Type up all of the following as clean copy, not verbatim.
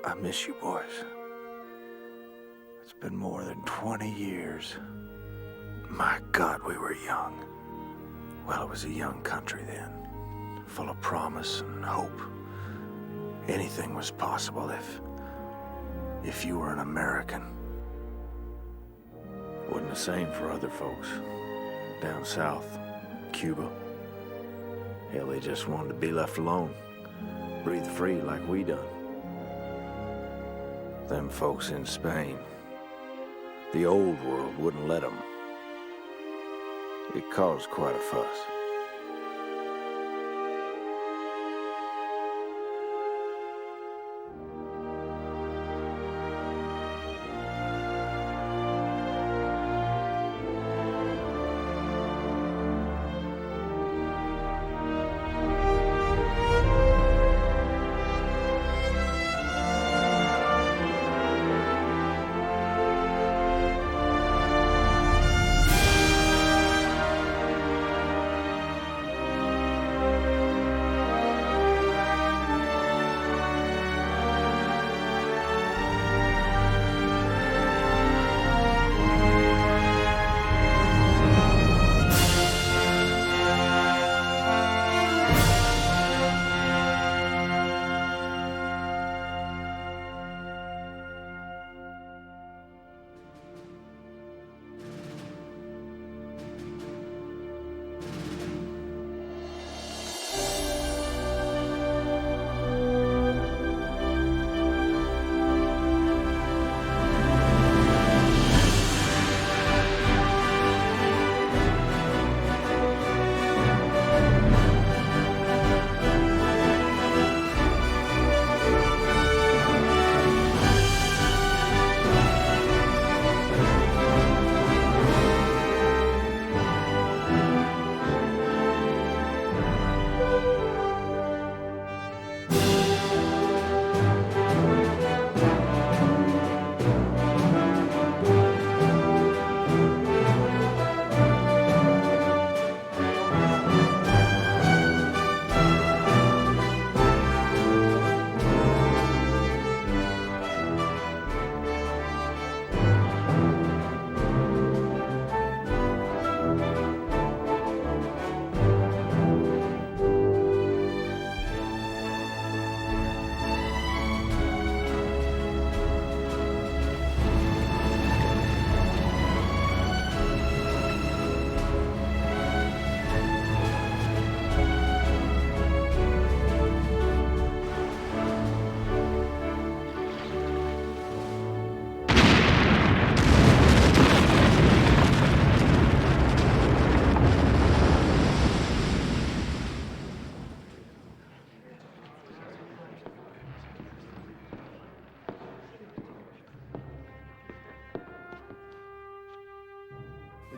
I miss you boys. It's been more than 20 years. My God, we were young. Well, it was a young country then, full of promise and hope. Anything was possible if you were an American. Wasn't the same for other folks. Down south, Cuba. Hell, they just wanted to be left alone. Breathe free like we done. Them folks in Spain, the old world wouldn't let them. It caused quite a fuss.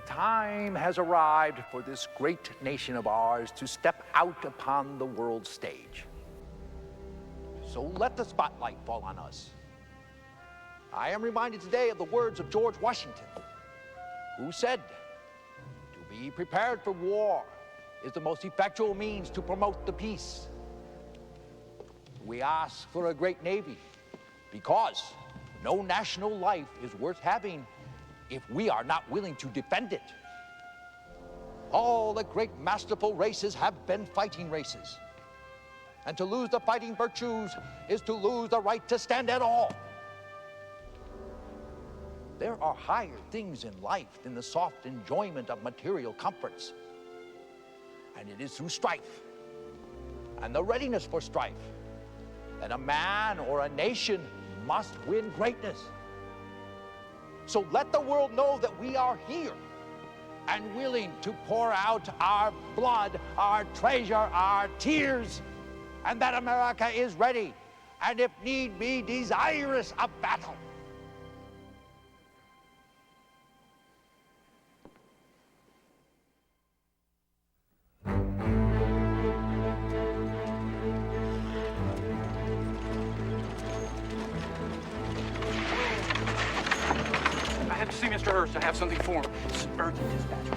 Time has arrived for this great nation of ours to step out upon the world stage. So let the spotlight fall on us. I am reminded today of the words of George Washington, who said, "To be prepared for war is the most effectual means to promote the peace." We ask for a great navy because no national life is worth having if we are not willing to defend it. All the great masterful races have been fighting races. And to lose the fighting virtues is to lose the right to stand at all. There are higher things in life than the soft enjoyment of material comforts. And it is through strife and the readiness for strife that a man or a nation must win greatness. So let the world know that we are here and willing to pour out our blood, our treasure, our tears, and that America is ready, and if need be, desirous of battle. I have to see Mr. Hurst. I have something for him. It's urgent dispatch.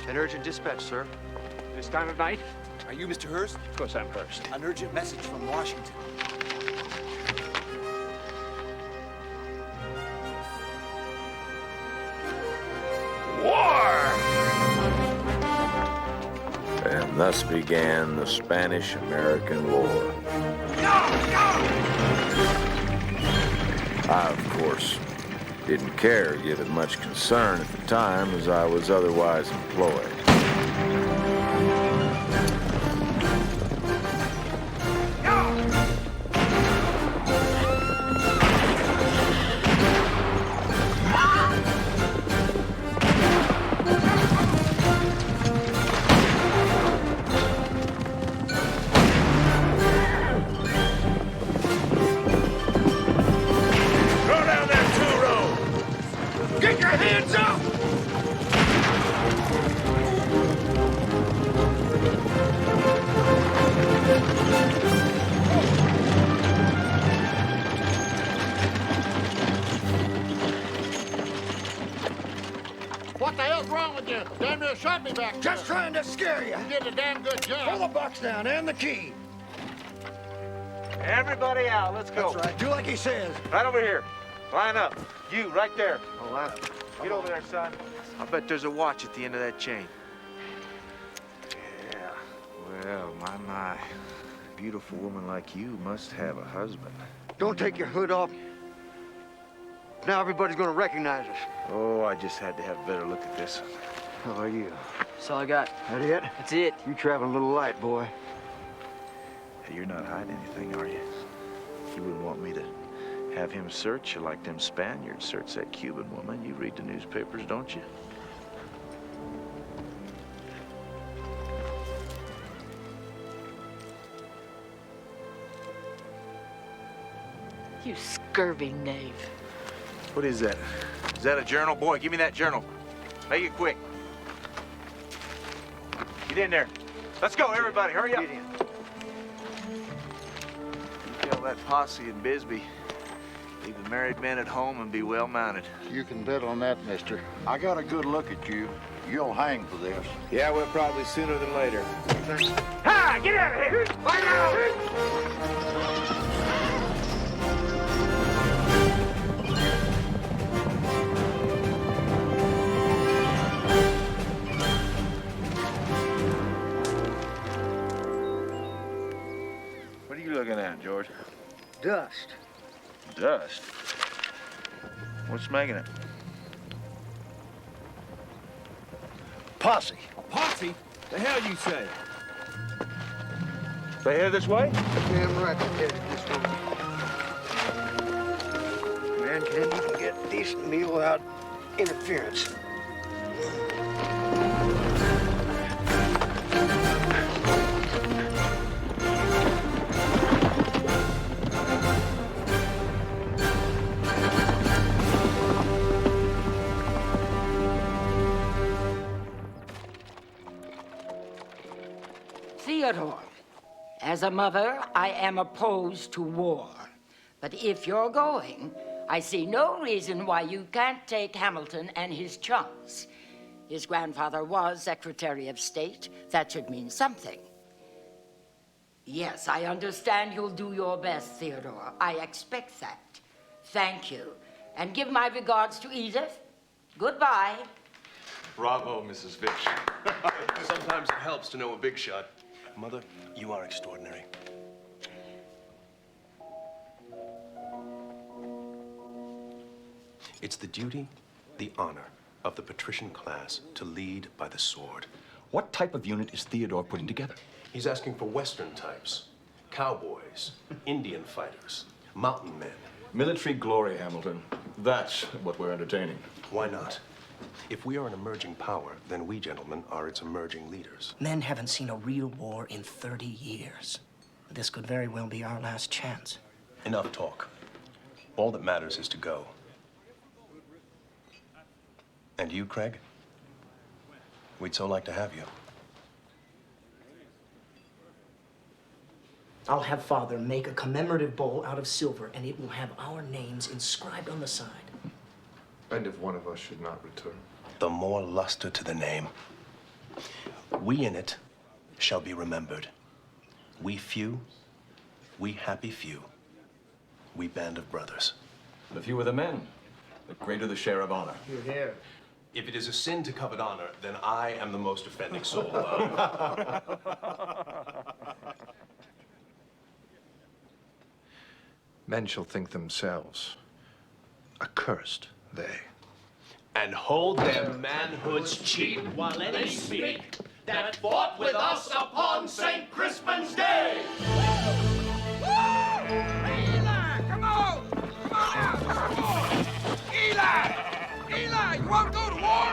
An urgent dispatch, sir. This time of night? Are you Mr. Hurst? Of course I'm Hurst. An urgent message from Washington. And thus began the Spanish-American War. I, of course, didn't care or give it much concern at the time, as I was otherwise employed. What the hell's wrong with you? Damn near shot me back there. Just trying to scare you. You did a damn good job. Pull the box down and the key. Everybody out, let's go. That's right. Do like he says. Right over here. Line up. You, right there. Oh, wow. Get over there, son. I bet there's a watch at the end of that chain. Yeah. Well, my. A beautiful woman like you must have a husband. Don't take your hood off. Now everybody's gonna recognize us. Oh, I just had to have a better look at this. How about you? That's all I got. That it? That's it. You traveling a little light, boy. Hey, you're not hiding anything, are you? You wouldn't want me to have him search you like them Spaniards search that Cuban woman. You read the newspapers, don't you? You scurvy knave. What is that? Is that a journal? Boy, give me that journal. Make it quick. Get in there. Let's go, everybody. Hurry up. Get in. Tell that posse in Bisbee, leave the married men at home and be well mounted. You can bet on that, mister. I got a good look at you. You'll hang for this. Yeah, well, probably sooner than later. Ha! Get out of here! Fight out! What are you looking at, George? Dust. Dust? What's making it? Posse. Posse? The hell you say? They headed this way? Damn right they're headed this way. Man can't even get a decent meal without interference. Theodore, as a mother, I am opposed to war. But if you're going, I see no reason why you can't take Hamilton and his chums. His grandfather was Secretary of State. That should mean something. Yes, I understand you'll do your best, Theodore. I expect that. Thank you. And give my regards to Edith. Goodbye. Bravo, Mrs. Fish. Sometimes it helps to know a big shot. Mother, you are extraordinary. It's the duty, the honor of the patrician class to lead by the sword. What type of unit is Theodore putting together? He's asking for Western types. Cowboys, Indian fighters, mountain men. Military glory, Hamilton. That's what we're entertaining. Why not? If we are an emerging power, then we, gentlemen, are its emerging leaders. Men haven't seen a real war in 30 years. This could very well be our last chance. Enough talk. All that matters is to go. And you, Craig? We'd so like to have you. I'll have Father make a commemorative bowl out of silver, and it will have our names inscribed on the side. And if one of us should not return? The more luster to the name. We in it shall be remembered. We few, we happy few, we band of brothers. The fewer the men, the greater the share of honor. You're here. If it is a sin to covet honor, then I am the most offending soul. Men shall think themselves accursed, they. And hold their manhoods cheap While any speak that fought with us upon St. Crispin's Day. Hey, Eli, come on! Come on out! Come on! Eli! Eli, you want to go to war?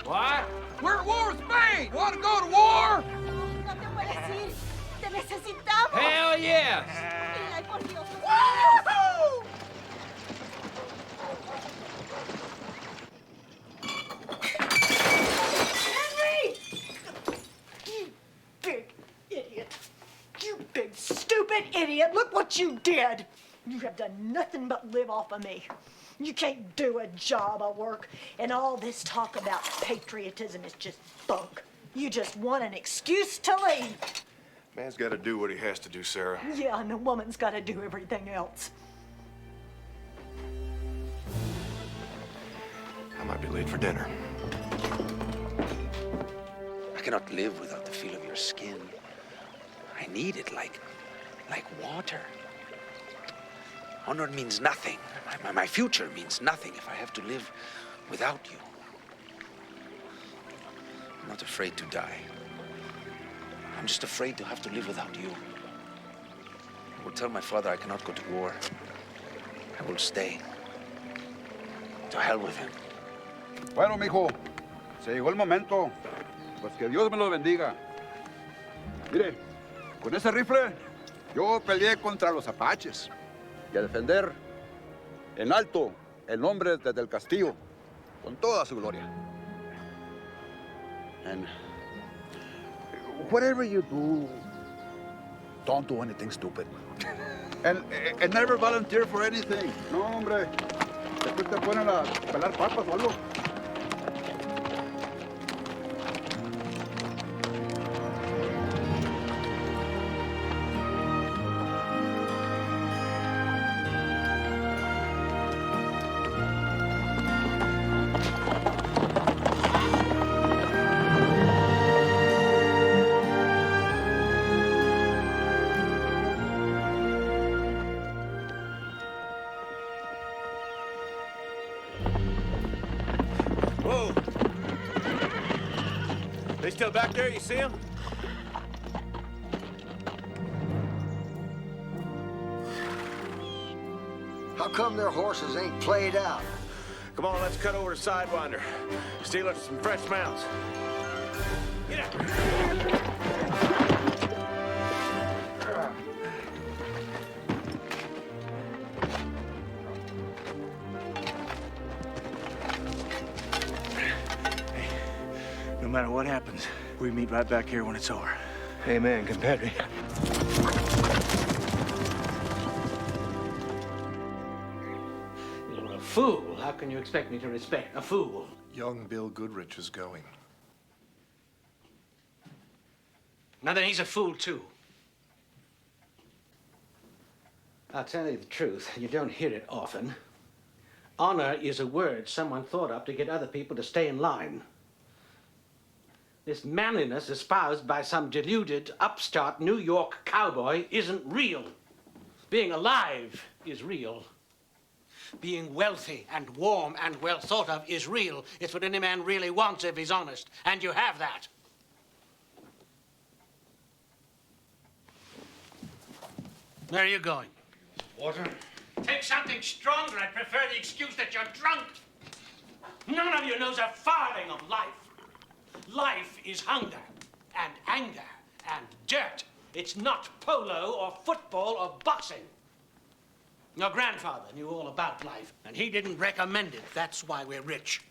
What? We're at war with Spain. Want to go to war? No te puedes ir. Te necesitamos. Hell yes! Eli, por Dios. Woo-hoo! Henry! You big idiot. You big stupid idiot. Look what you did. You have done nothing but live off of me. You can't do a job of work. And all this talk about patriotism is just bunk. You just want an excuse to leave. Man's got to do what he has to do, Sarah. Yeah, and the woman's got to do everything else. I might be late for dinner. I cannot live without the feel of your skin. I need it like water. Honor means nothing. My future means nothing if I have to live without you. I'm not afraid to die. I'm just afraid to have to live without you. I will tell my father I cannot go to war. I will stay. To hell with him. Bueno, mijo, se llegó el momento. Pues que Dios me lo bendiga. Mire, con ese rifle yo peleé contra los apaches. Y a defender en alto el nombre desde el castillo, con toda su gloria. And whatever you do, don't do anything stupid. And never volunteer for anything. No, hombre. Después te ponen a pelar papas o algo. Whoa! They still back there? You see them? How come their horses ain't played out? Come on, let's cut over to Sidewinder. Steal us some fresh mounts. Get out! No matter what happens, we meet right back here when it's over. Amen, compadre. You're a fool. How can you expect me to respect a fool? Young Bill Goodrich is going. Now then, he's a fool, too. I'll tell you the truth. You don't hear it often. Honor is a word someone thought up to get other people to stay in line. This manliness espoused by some deluded, upstart New York cowboy isn't real. Being alive is real. Being wealthy and warm and well thought of is real. It's what any man really wants if he's honest. And you have that. Where are you going? Water? Take something stronger. I prefer the excuse that you're drunk. None of you knows a farthing of life. Life is hunger and anger and dirt. It's not polo or football or boxing. Your grandfather knew all about life, and he didn't recommend it. That's why we're rich.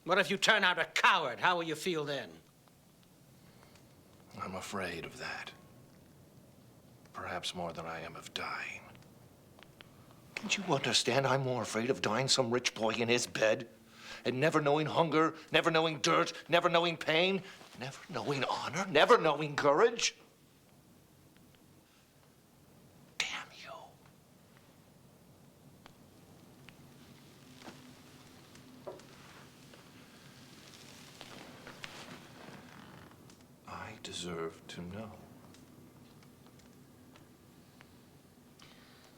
What if you turn out a coward? How will you feel then? I'm afraid of that. Perhaps more than I am of dying. Can't you understand I'm more afraid of dying some rich boy in his bed and never knowing hunger, never knowing dirt, never knowing pain, never knowing honor, never knowing courage? Damn you. I deserve to know.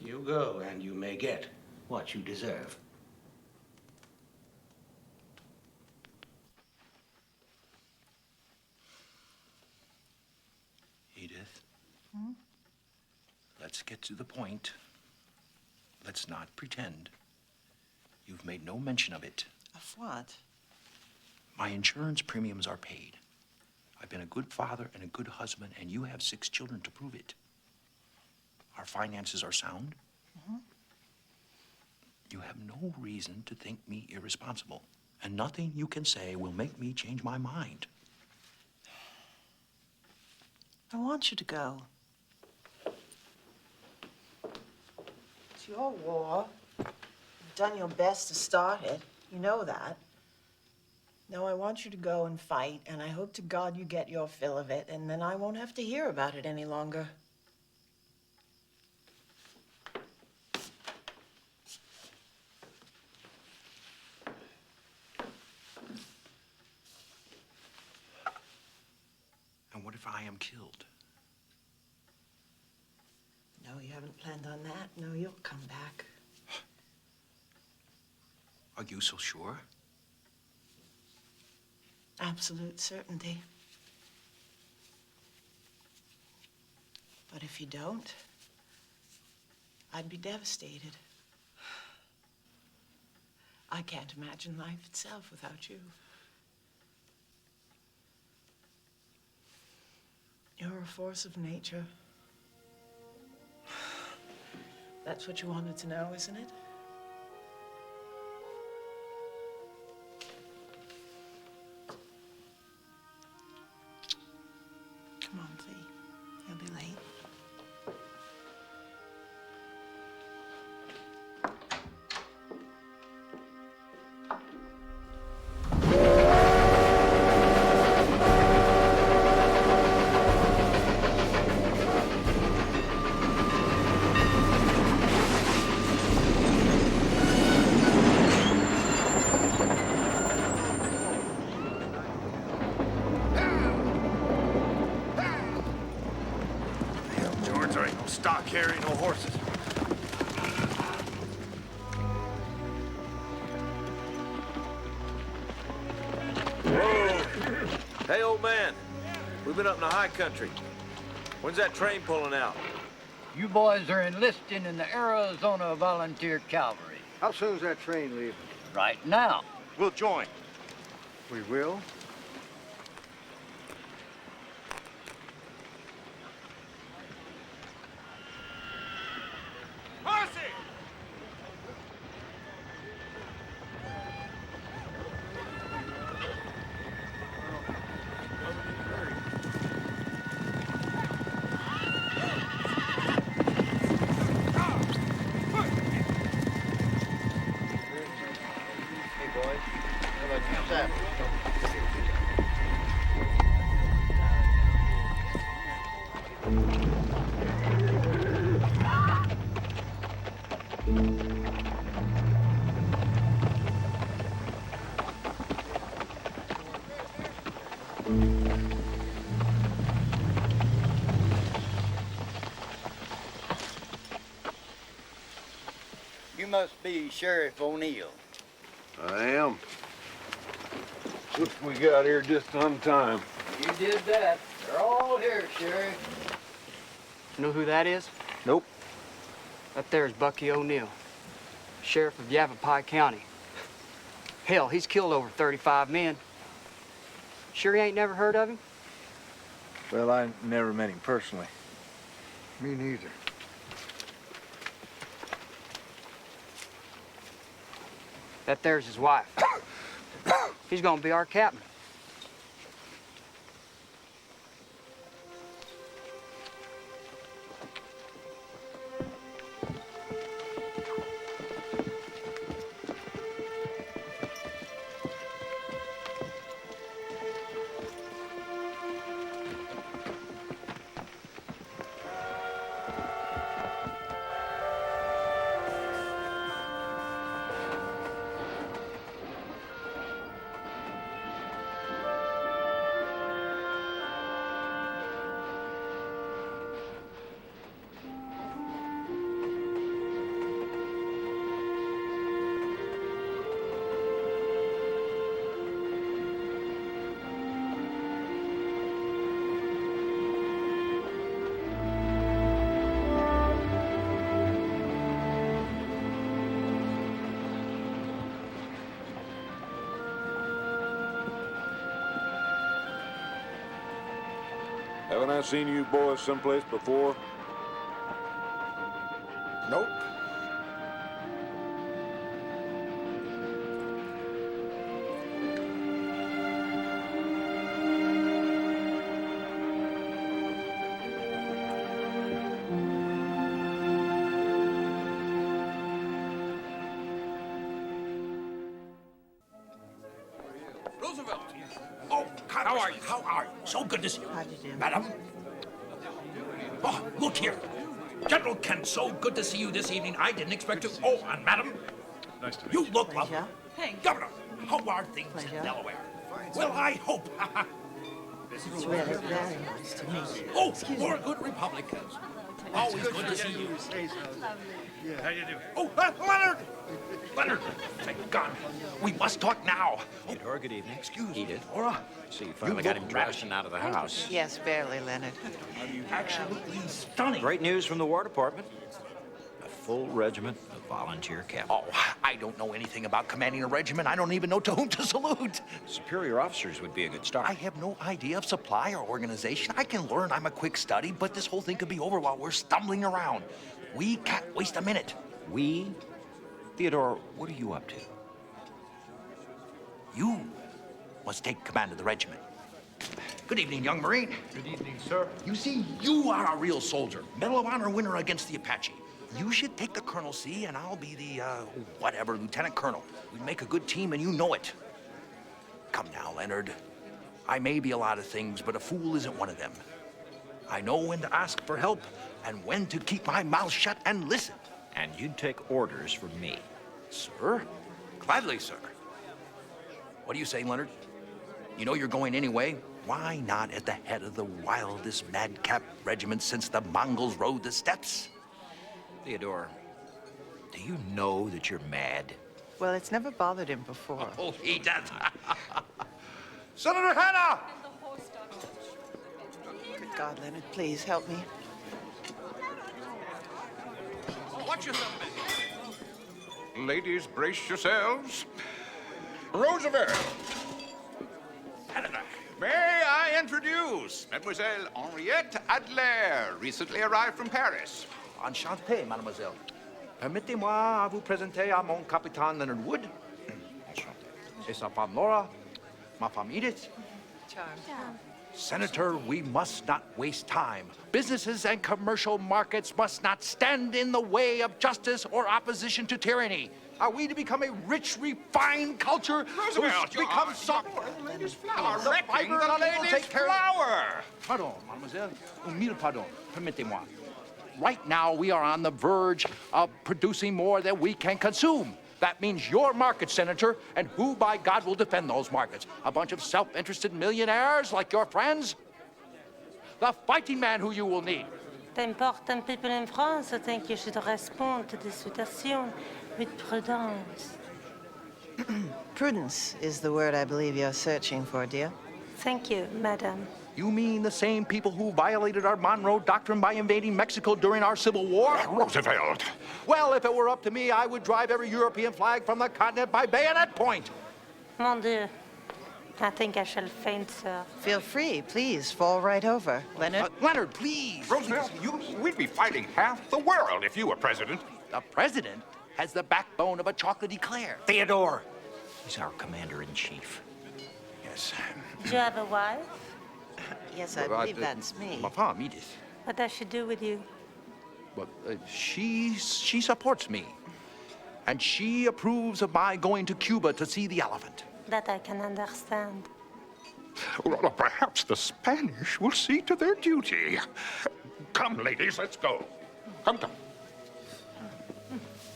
You go, and you may get what you deserve. Edith, let's get to the point. Let's not pretend. You've made no mention of it. Of what? My insurance premiums are paid. I've been a good father and a good husband, and you have 6 children to prove it. Our finances are sound. You have no reason to think me irresponsible, and nothing you can say will make me change my mind. I want you to go. It's your war. You've done your best to start it. You know that. Now I want you to go and fight, and I hope to God you get your fill of it, and then I won't have to hear about it any longer. And what if I am killed? No, you haven't planned on that. No, you'll come back. Are you so sure? Absolute certainty. But if you don't, I'd be devastated. I can't imagine life itself without you. You're a force of nature. That's what you wanted to know, isn't it? Come on, Thee. You'll be late. Stock carrying no horses. Whoa! Hey, old man. We've been up in the high country. When's that train pulling out? You boys are enlisting in the Arizona Volunteer Cavalry. How soon's that train leaving? Right now. We'll join. We will? You must be Sheriff O'Neill. I am. Looks we got here just on time. You did that. They're all here, Sheriff. You know who that is? Nope. That there's Bucky O'Neill, Sheriff of Yavapai County. Hell, he's killed over 35 men. Sure you ain't never heard of him? Well, I never met him personally. Me neither. That there's his wife. He's gonna be our captain. Haven't I seen you boys someplace before? Nope. Roosevelt! Oh, how are you? How are you? So good to see you. How do you do? Madam? Oh, look here. General Kent, so good to see you this evening. I didn't expect to. Oh, and Madam? Nice to meet you. You look well. Hey, Governor, how are things in Delaware? Well, I hope. It's really very nice to meet you. Oh, more good Republicans. Always good to see you. How you doing? Oh, Leonard! Leonard, thank God. We must talk now. Theodore, good evening. Excuse me. Edith. Laura. So you finally got him dressed and out of the house. Yes, barely, Leonard. Absolutely stunning. Great news from the War Department. A full regiment of volunteer cavalry. Oh, I don't know anything about commanding a regiment. I don't even know to whom to salute. Superior officers would be a good start. I have no idea of supply or organization. I can learn. I'm a quick study, but this whole thing could be over while we're stumbling around. We can't waste a minute. We? Theodore, what are you up to? You must take command of the regiment. Good evening, young Marine. Good evening, sir. You see, you are a real soldier. Medal of Honor winner against the Apache. You should take the colonelcy, and I'll be the, whatever, lieutenant colonel. We'd make a good team, and you know it. Come now, Leonard. I may be a lot of things, but a fool isn't one of them. I know when to ask for help and when to keep my mouth shut and listen. And you'd take orders from me. Sir? Gladly, sir. What do you say, Leonard? You know you're going anyway. Why not at the head of the wildest madcap regiment since the Mongols rode the steppes? Theodore, do you know that you're mad? Well, it's never bothered him before. Oh, he does. Senator Hanna! Good God, Leonard, please help me. Watch yourself, man. Ladies, brace yourselves. Roosevelt. May I introduce Mademoiselle Henriette Adler, recently arrived from Paris. Enchanté, mademoiselle. Permettez-moi vous présenter à mon capitaine Leonard Wood. Et sa femme Laura, ma femme Edith. Charmed. Senator, we must not waste time. Businesses and commercial markets must not stand in the way of justice or opposition to tyranny. Are we to become a rich, refined culture? Roosevelt, who become soft? lady's flower. The fiber the of it will lady's take care of- flower. Pardon, mademoiselle. Mille pardon. Permettez-moi. Right now, we are on the verge of producing more than we can consume. That means your market, Senator, and who, by God, will defend those markets? A bunch of self-interested millionaires like your friends? The fighting man who you will need. The important people in France think you should respond to the situation with prudence. Prudence is the word I believe you're searching for, dear. Thank you, madam. You mean the same people who violated our Monroe Doctrine by invading Mexico during our Civil War? Roosevelt. Well, if it were up to me, I would drive every European flag from the continent by bayonet point. Mon Dieu. I think I shall faint, sir. Feel free, please, fall right over. Leonard? Leonard, please. Roosevelt, we'd be fighting half the world if you were president. The president has the backbone of a chocolate eclair. Theodore, he's our commander-in-chief. Yes. Do you have a wife? Yes, I believe that's me. Ma femme, Edith. What does she do with you? But she supports me. And she approves of my going to Cuba to see the elephant. That I can understand. Well, perhaps the Spanish will see to their duty. Come, ladies, let's go. Come.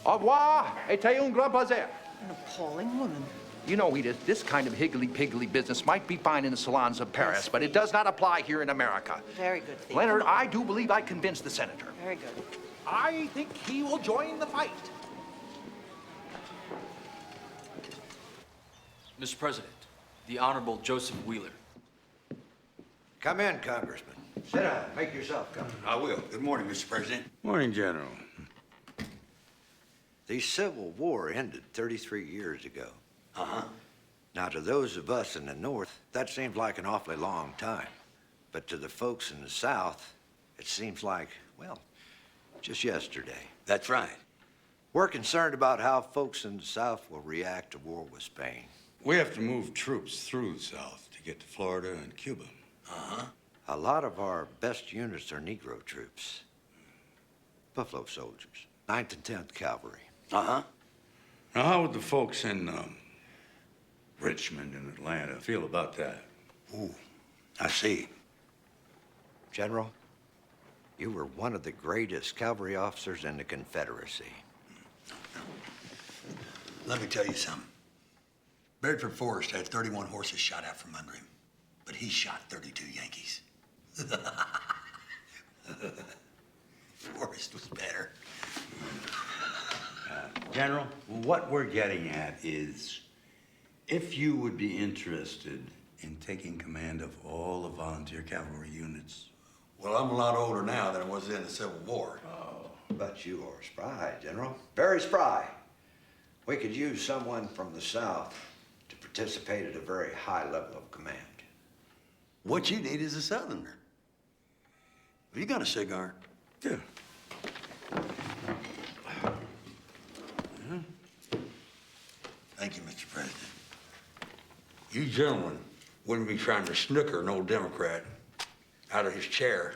Au revoir, était un grand plaisir. An appalling woman. You know, Edith, this kind of higgly-piggly business might be fine in the salons of Paris, but it does not apply here in America. Very good, Theo. Leonard, I do believe I convinced the senator. Very good. I think he will join the fight. Mr. President, the Honorable Joseph Wheeler. Come in, Congressman. Sit down. Make yourself comfortable. I will. Good morning, Mr. President. Morning, General. The Civil War ended 33 years ago. Uh-huh. Now, to those of us in the North, that seems like an awfully long time. But to the folks in the South, it seems like, well, just yesterday. That's right. We're concerned about how folks in the South will react to war with Spain. We have to move troops through the South to get to Florida and Cuba. Uh-huh. A lot of our best units are Negro troops. Buffalo soldiers, 9th and 10th Cavalry. Uh-huh. Now, how would the folks in Richmond and Atlanta feel about that? Ooh, I see. General, you were one of the greatest cavalry officers in the Confederacy. Let me tell you something. Bedford Forrest had 31 horses shot out from under him, but he shot 32 Yankees. Forrest was better. General, what we're getting at is if you would be interested in taking command of all the volunteer cavalry units. Well, I'm a lot older now than I was in the Civil War. Oh, but you are spry, General. Very spry. We could use someone from the South to participate at a very high level of command. What you need is a Southerner. Have you got a cigar? Yeah. Thank you, Mr. President. You gentlemen wouldn't be trying to snooker an old Democrat out of his chair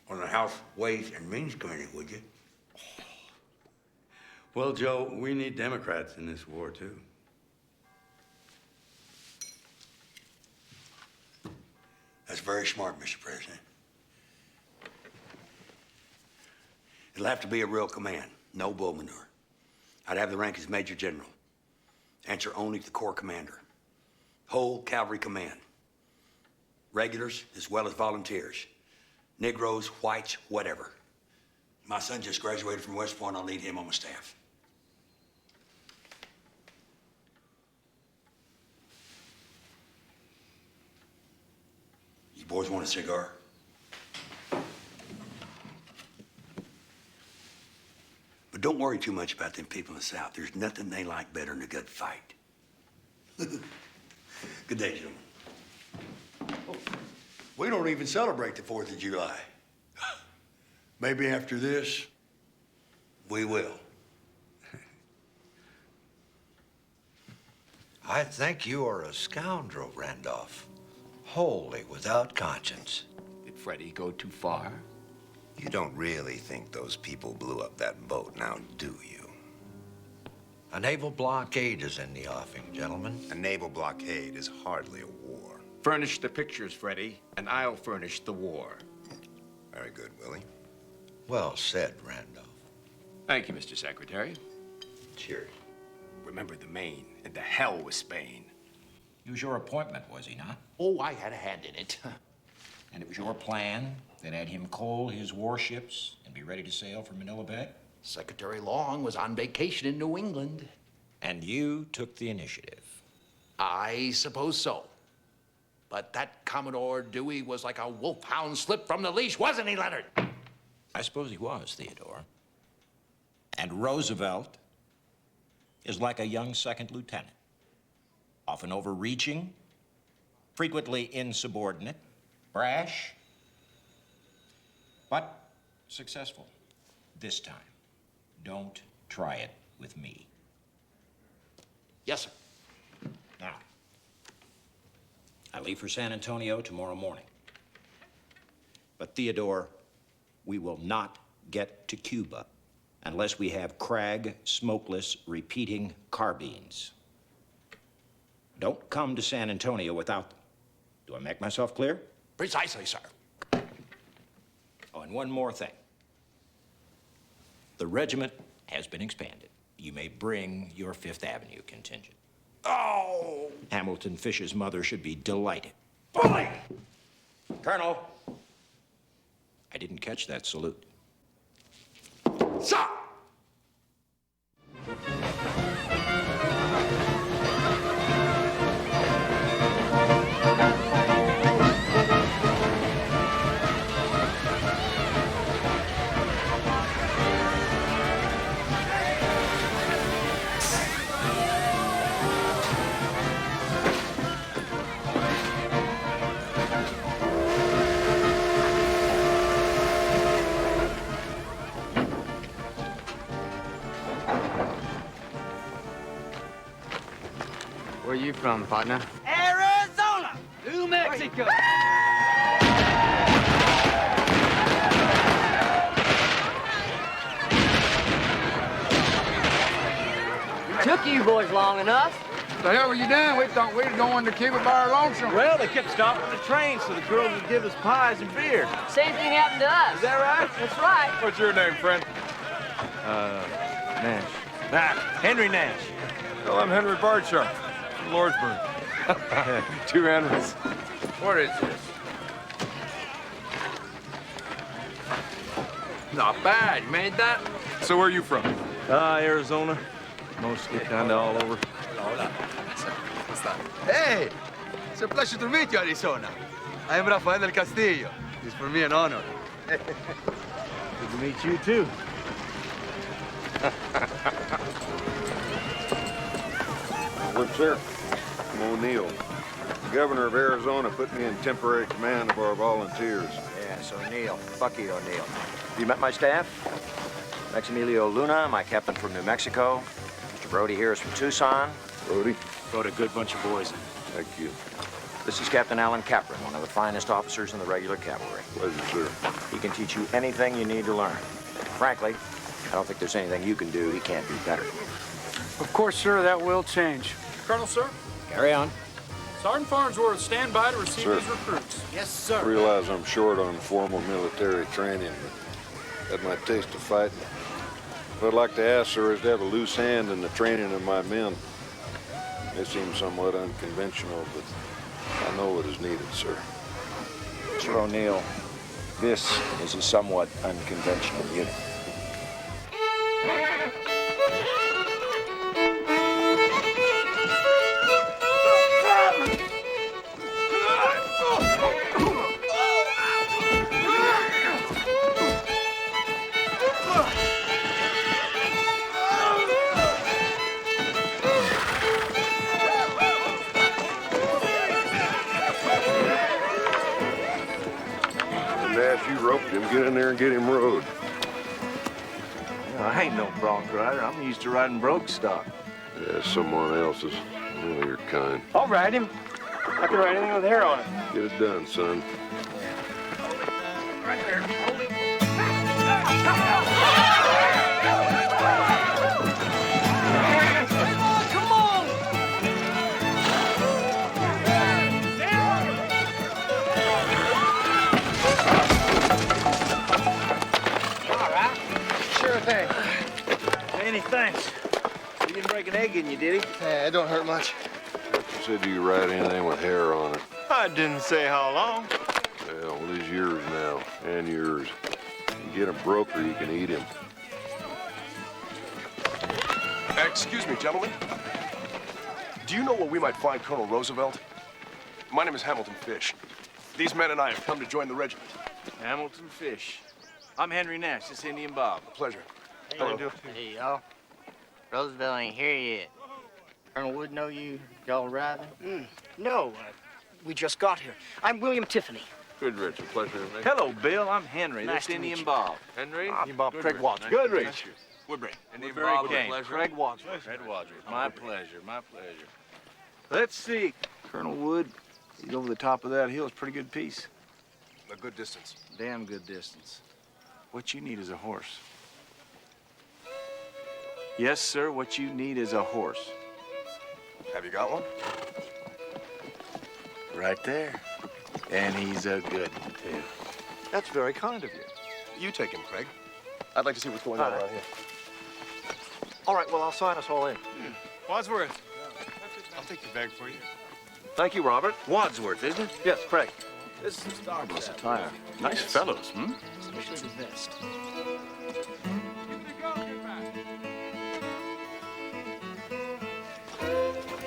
on the House Ways and Means Committee, would you? Well, Joe, we need Democrats in this war, too. That's very smart, Mr. President. It'll have to be a real command, no bull manure. I'd have the rank as Major General. Answer only to the Corps Commander. Whole cavalry command. Regulars as well as volunteers. Negroes, whites, whatever. My son just graduated from West Point. I'll need him on my staff. You boys want a cigar? But don't worry too much about them people in the South. There's nothing they like better than a good fight. Good day, gentlemen. Oh, we don't even celebrate the 4th of July. Maybe after this, we will. I think you are a scoundrel, Randolph. Wholly without conscience. Did Freddie go too far? You don't really think those people blew up that boat now, do you? A naval blockade is in the offing, gentlemen. A naval blockade is hardly a war. Furnish the pictures, Freddie, and I'll furnish the war. Very good, Willie. Well said, Randolph. Thank you, Mr. Secretary. Cheers. Remember the Maine and the hell with Spain. It was your appointment, was he not? Oh, I had a hand in it. And it was your plan that had him coal his warships and be ready to sail for Manila Bay? Secretary Long was on vacation in New England. And you took the initiative? I suppose so. But that Commodore Dewey was like a wolfhound slipped from the leash, wasn't he, Leonard? I suppose he was, Theodore. And Roosevelt is like a young second lieutenant, often overreaching, frequently insubordinate, brash, but successful. This time, don't try it with me. Yes, sir. Now, I leave for San Antonio tomorrow morning. But Theodore, we will not get to Cuba unless we have Krag smokeless repeating carbines. Don't come to San Antonio without them. Do I make myself clear? Precisely, sir. Oh, and one more thing. The regiment has been expanded. You may bring your Fifth Avenue contingent. Oh! Hamilton Fish's mother should be delighted. Bully! Colonel! I didn't catch that salute. Sir! Where you from, partner? Arizona! New Mexico! Took you boys long enough. The hell were you doing? We thought we were going to Cuba by our lonesome. Well, they kept stopping the train so the girls would give us pies and beer. Same thing happened to us. Is that right? That's right. What's your name, friend? Nash. Henry Nash. Well, I'm Henry Bardshaw from Lordsburg. 2 Henrys. What is this? Not bad. You made that? So where are you from? Arizona. Mostly kind of all over. Hey, it's a pleasure to meet you, Arizona. I am Rafael del Castillo. It's for me an honor. Good to meet you, too. Look, sir, I'm O'Neill. The governor of Arizona put me in temporary command of our volunteers. Yes, O'Neill, Bucky O'Neill. You met my staff? Maximilio Luna, my captain from New Mexico. Mr. Brody here is from Tucson. Brody? Brought a good bunch of boys in. Thank you. This is Captain Alan Capron, one of the finest officers in the regular cavalry. Pleasure, sir. He can teach you anything you need to learn. Frankly, I don't think there's anything you can do he can't do better. Of course, sir, that will change. Colonel, sir. Carry on. Sergeant Farnsworth, stand by to receive Sir. these recruits. Yes, sir. I realize I'm short on formal military training, but had my taste of fighting. What I'd like to ask, sir, is to have a loose hand in the training of my men. They seem somewhat unconventional, but I know what is needed, sir. Mr. O'Neill, this is a somewhat unconventional unit. Nash, you roped him. Get in there and get him rode. I ain't no bronc rider. I'm used to riding broke stock. Yeah, someone else's. Well, you're kind. I'll ride him. I can ride anything with hair on it. Get it done, son. Right there. Hold it. Come on! All right. Sure thing. Many thanks. He didn't break an egg in you, did he? Yeah, it don't hurt much. You said you ride anything with hair on it. I didn't say how long. Well, he's yours now, and yours. You get him broke or you can eat him. Excuse me, gentlemen. Do you know where we might find Colonel Roosevelt? My name is Hamilton Fish. These men and I have come to join the regiment. Hamilton Fish. I'm Henry Nash. This is Indian Bob. Pleasure. Hello. Hey, y'all. Roosevelt ain't here yet. Colonel Wood know you? Y'all arriving? No, we just got here. I'm William Tiffany. Good, Richard. Pleasure to meet you. Hello, Bill. I'm Henry. Nice This to is meet Indian you. Bob. Henry? Indian Bob. Craig Wadsworth. Good, Nice Rich. Woodbury. Indian very Bob good came. pleasure. Craig Wadsworth. Fred Wadsworth. My pleasure. My pleasure. Let's see. Colonel Wood, he's over the top of that hill. It's a pretty good piece. A good distance. Damn good distance. What you need is a horse. Yes, sir. What you need is a horse. Have you got one? Right there. And he's a good one, too. That's very kind of you. You take him, Craig. I'd like to see what's going on around here. All right, well, I'll sign us all in. Wadsworth. I'll take the bag for you. Thank you, Robert. Wadsworth, isn't it? Yes, Craig. This is marvelous attire. Nice fellows, hmm? Especially the vest.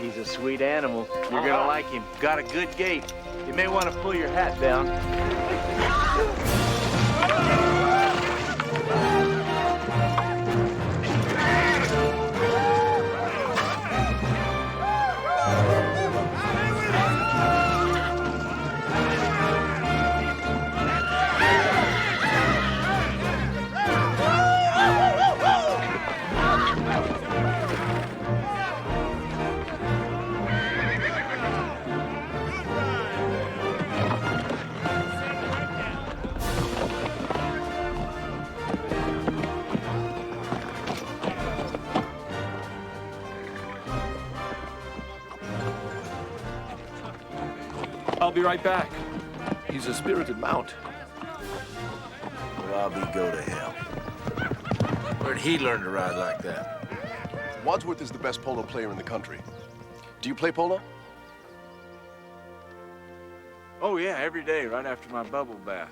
He's a sweet animal. You're gonna like him. Got a good gait. You may want to pull your hat down. be right back. He's a spirited mount. Well, I'll be go to hell. Where'd he learn to ride like that? Wadsworth is the best polo player in the country. Do you play polo? Oh, yeah, every day, right after my bubble bath.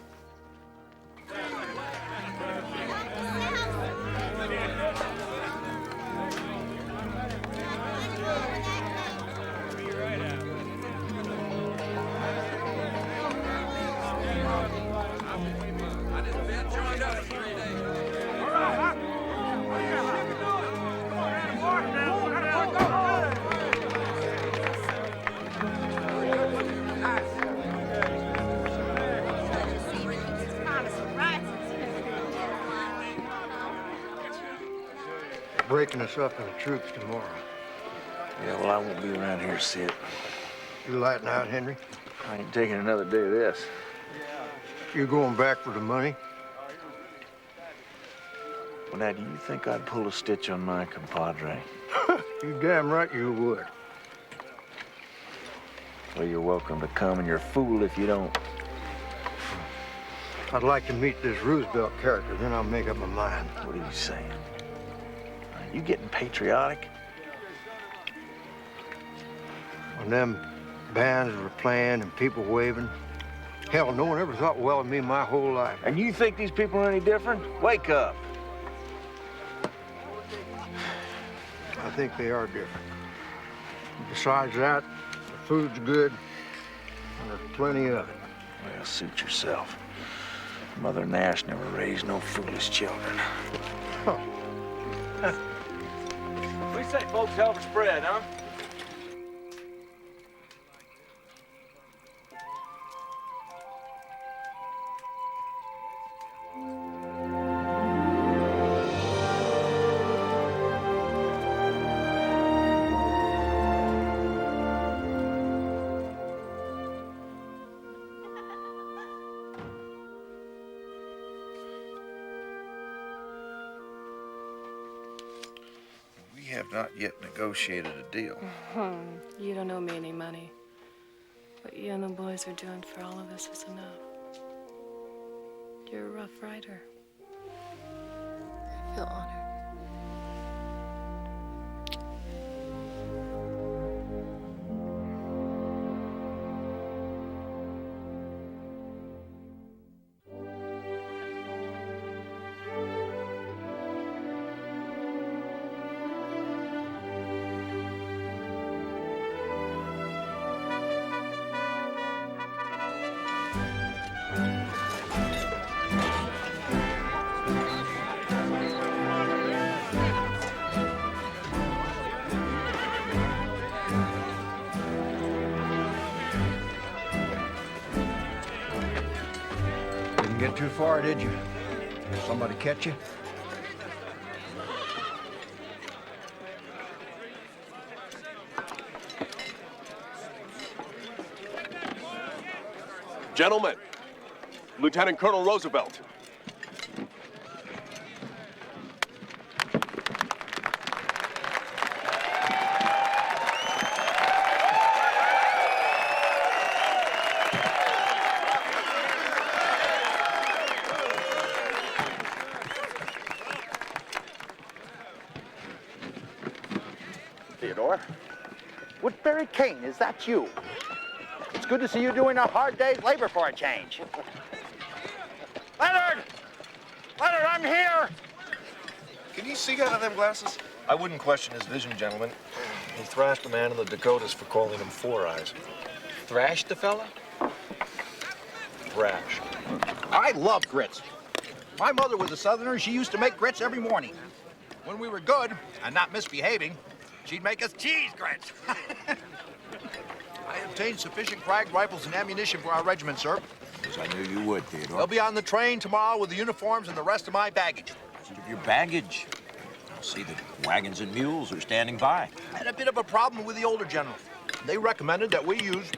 Breaking us up in the troops tomorrow. Yeah, well, I won't be around here to see it. You lighting out, Henry? I ain't taking another day of this. You going back for the money? Well, now, do you think I'd pull a stitch on my compadre? You damn right you would. Well, you're welcome to come, and you're a fool if you don't. I'd like to meet this Roosevelt character, then I'll make up my mind. What are you saying? Are you getting patriotic? When them bands were playing and people waving, hell, no one ever thought well of me my whole life. And you think these people are any different? Wake up. I think they are different. Besides that, the food's good, and there's plenty of it. Well, suit yourself. Mother Nash never raised no foolish children. What do you say, folks? Hell of a spread, huh? We have not yet negotiated a deal. You don't owe me any money. What you and the boys are doing for all of us is enough. You're a rough rider. I feel honored. Didn't get too far, did you? Somebody catch you? Gentlemen, Lieutenant Colonel Roosevelt. Theodore. Woodbury Kane, is that you? It's good to see you doing a hard day's labor for a change. Leonard! Leonard, I'm here! Can you see out of them glasses? I wouldn't question his vision, gentlemen. He thrashed a man in the Dakotas for calling him Four Eyes. Thrashed the fella? Thrashed. I love grits. My mother was a Southerner. She used to make grits every morning. When we were good and not misbehaving, she'd make us cheese grits. I obtained sufficient Krag rifles and ammunition for our regiment, sir. Yes, I knew you would, Theodore. They'll be on the train tomorrow with the uniforms and the rest of my baggage. Your baggage? I'll see the wagons and mules are standing by. I had a bit of a problem with the older general. They recommended that we use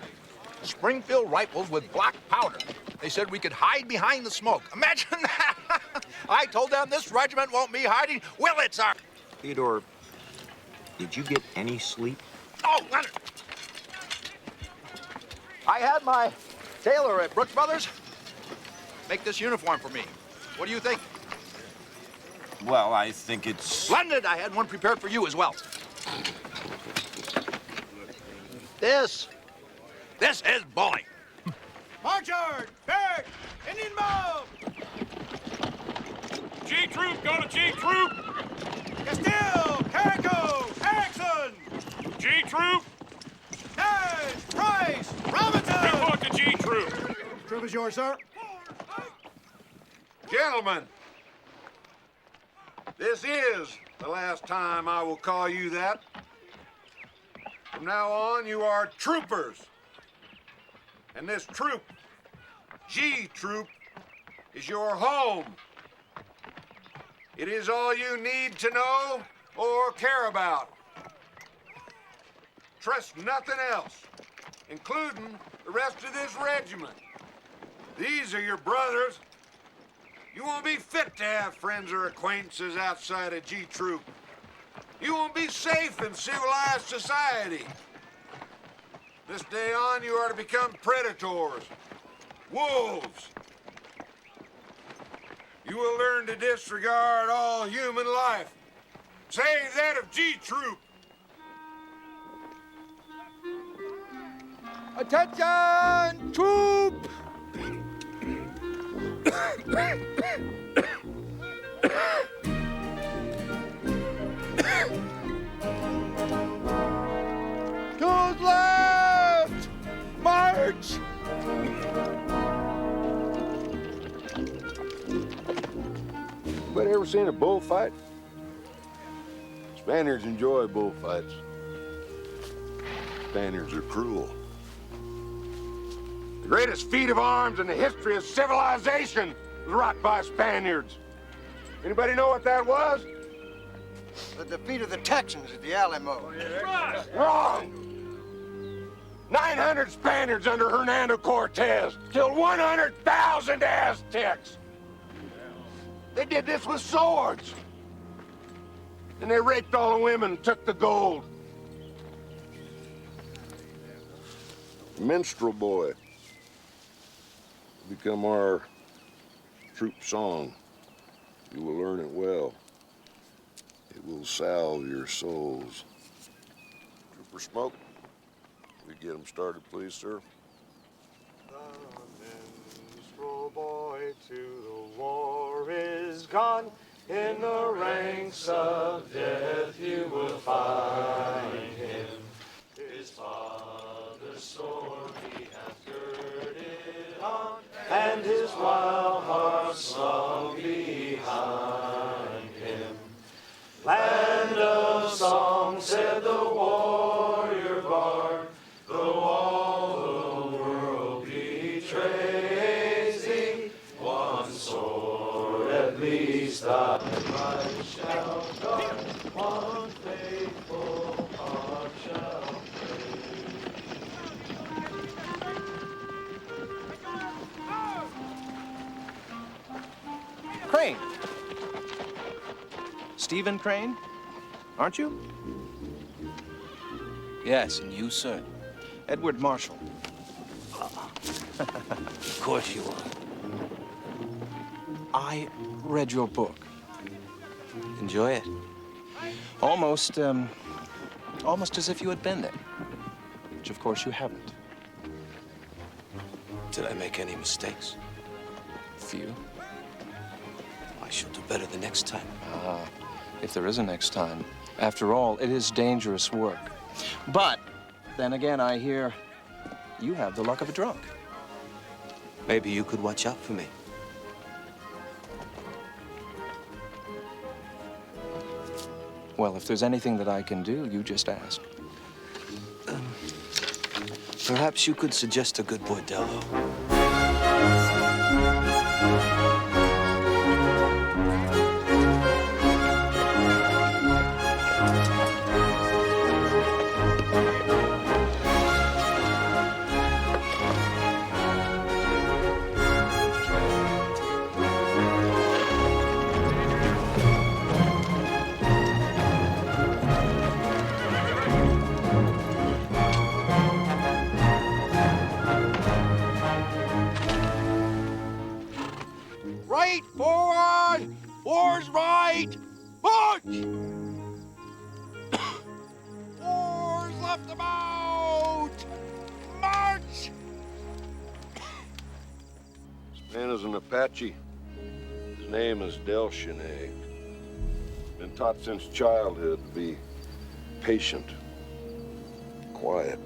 Springfield rifles with black powder. They said we could hide behind the smoke. Imagine that! I told them this regiment won't be hiding. Will it, sir? Theodore, did you get any sleep? Oh, Leonard! I had my tailor at Brooks Brothers make this uniform for me. What do you think? Well, I think it's... Splendid! I had one prepared for you as well. This is bowling. Marchard! Barrett! Indian mob! G Troop, go to G Troop! Castile! Carrico! Erickson! G Troop! Nash! Price! Robinson! Report to G Troop! Troop is yours, sir. Gentlemen, this is the last time I will call you that. From now on, you are troopers. And this troop, G Troop, is your home. It is all you need to know or care about. Trust nothing else, including the rest of this regiment. These are your brothers. You won't be fit to have friends or acquaintances outside of G Troop. You won't be safe in civilized society. This day on, you are to become predators, wolves. You will learn to disregard all human life, save that of G Troop. Attention, troop! Toes left! March! Anybody ever seen a bullfight? Spaniards enjoy bullfights. Spaniards are cruel. The greatest feat of arms in the history of civilization was wrought by Spaniards. Anybody know what that was? The defeat of the Texans at the Alamo. Wrong! 900 Spaniards under Hernando Cortez killed 100,000 Aztecs. They did this with swords. And they raped all the women and took the gold. Minstrel Boy become our troop song. You will learn it well. It will salve your souls. Trooper Smoke, we get them started, please, sir. Minstrel boy to the war is gone. In the ranks of death you will find him. His father's sword he hath girded on, and his wild heart song behind him. Land of song, said the warrior bard, though all the world betrays thee, one sword at least I shall guard, one faithful heart shall Crane. Stephen Crane, aren't you? Yes, and you, sir? Edward Marshall. Of course you are. I read your book. Enjoy it? Almost as if you had been there. Which, of course, you haven't. Did I make any mistakes? Few. I shall do better the next time. If there is a next time. After all, it is dangerous work. But, then again, I hear you have the luck of a drunk. Maybe you could watch out for me. Well, if there's anything that I can do, you just ask. Perhaps you could suggest a good bordello. Man is an Apache. His name is Del Chene. Been taught since childhood to be patient, quiet,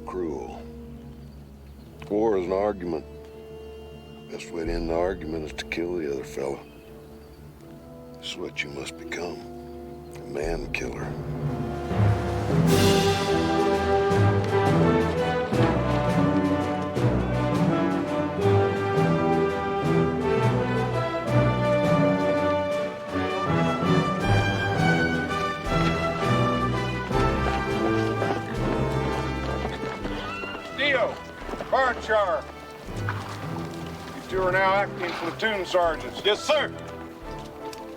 cruel. War is an argument. Best way to end the argument is to kill the other fellow. This is what you must become, a man killer. Dio, Barchar. You two are now acting platoon sergeants. Yes, sir.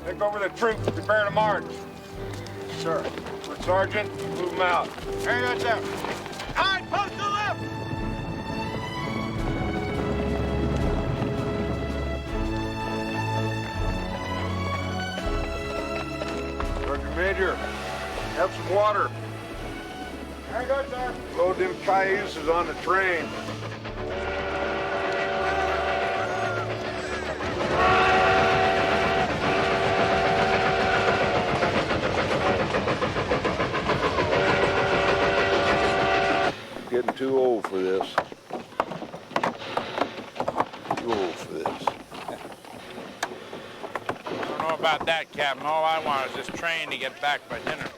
Take over the troops, prepare to march. Sir. Sergeant, move them out. Hang on down. All right, post to the left! Sergeant Major, have some water. Very good, sir. Load them cayuses on the train. Getting too old for this. Too old for this. I don't know about that, Captain. All I want is this train to get back by dinner.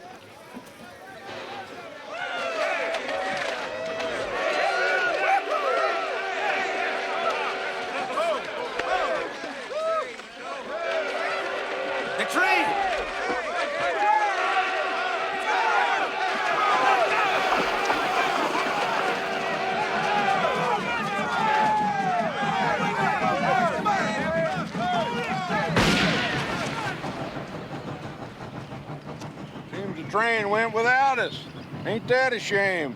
The train! Seems the train went without us. Ain't that a shame?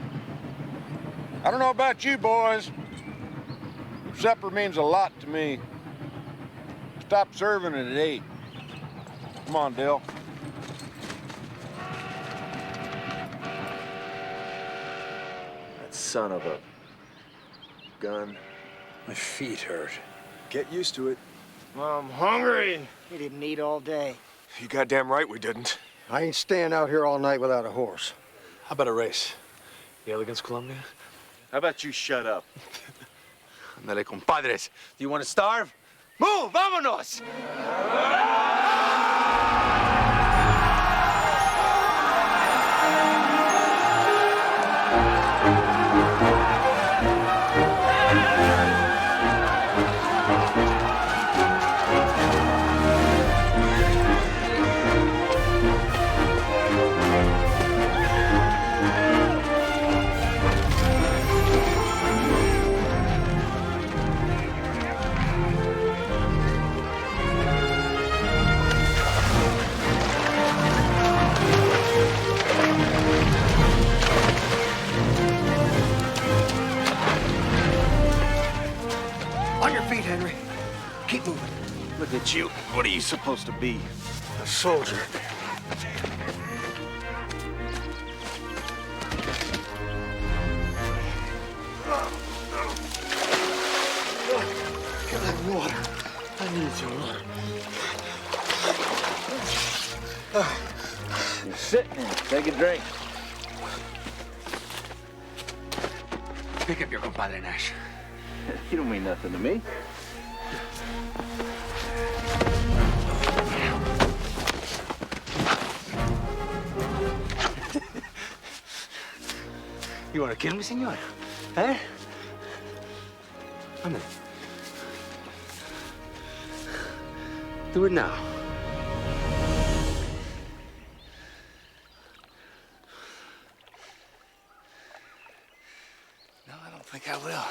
I don't know about you boys. Supper means a lot to me. Stop serving it at 8. Come on, Dale. That son of a gun. My feet hurt. Get used to it. I'm hungry. We didn't eat all day. You goddamn right we didn't. I ain't staying out here all night without a horse. How about a race? Yale against Columbia? How about you shut up? Ándale, compadres. Do you want to starve? Move, vámonos! On your feet, Henry. Keep moving. Look at you. What are you supposed to be? A soldier. Get that water. I need some water. You're sitting there. Take a drink. Pick up your compadre, Nash. You don't mean nothing to me. You want to kill me, senor? Eh? Come on. Do it now. No, I don't think I will.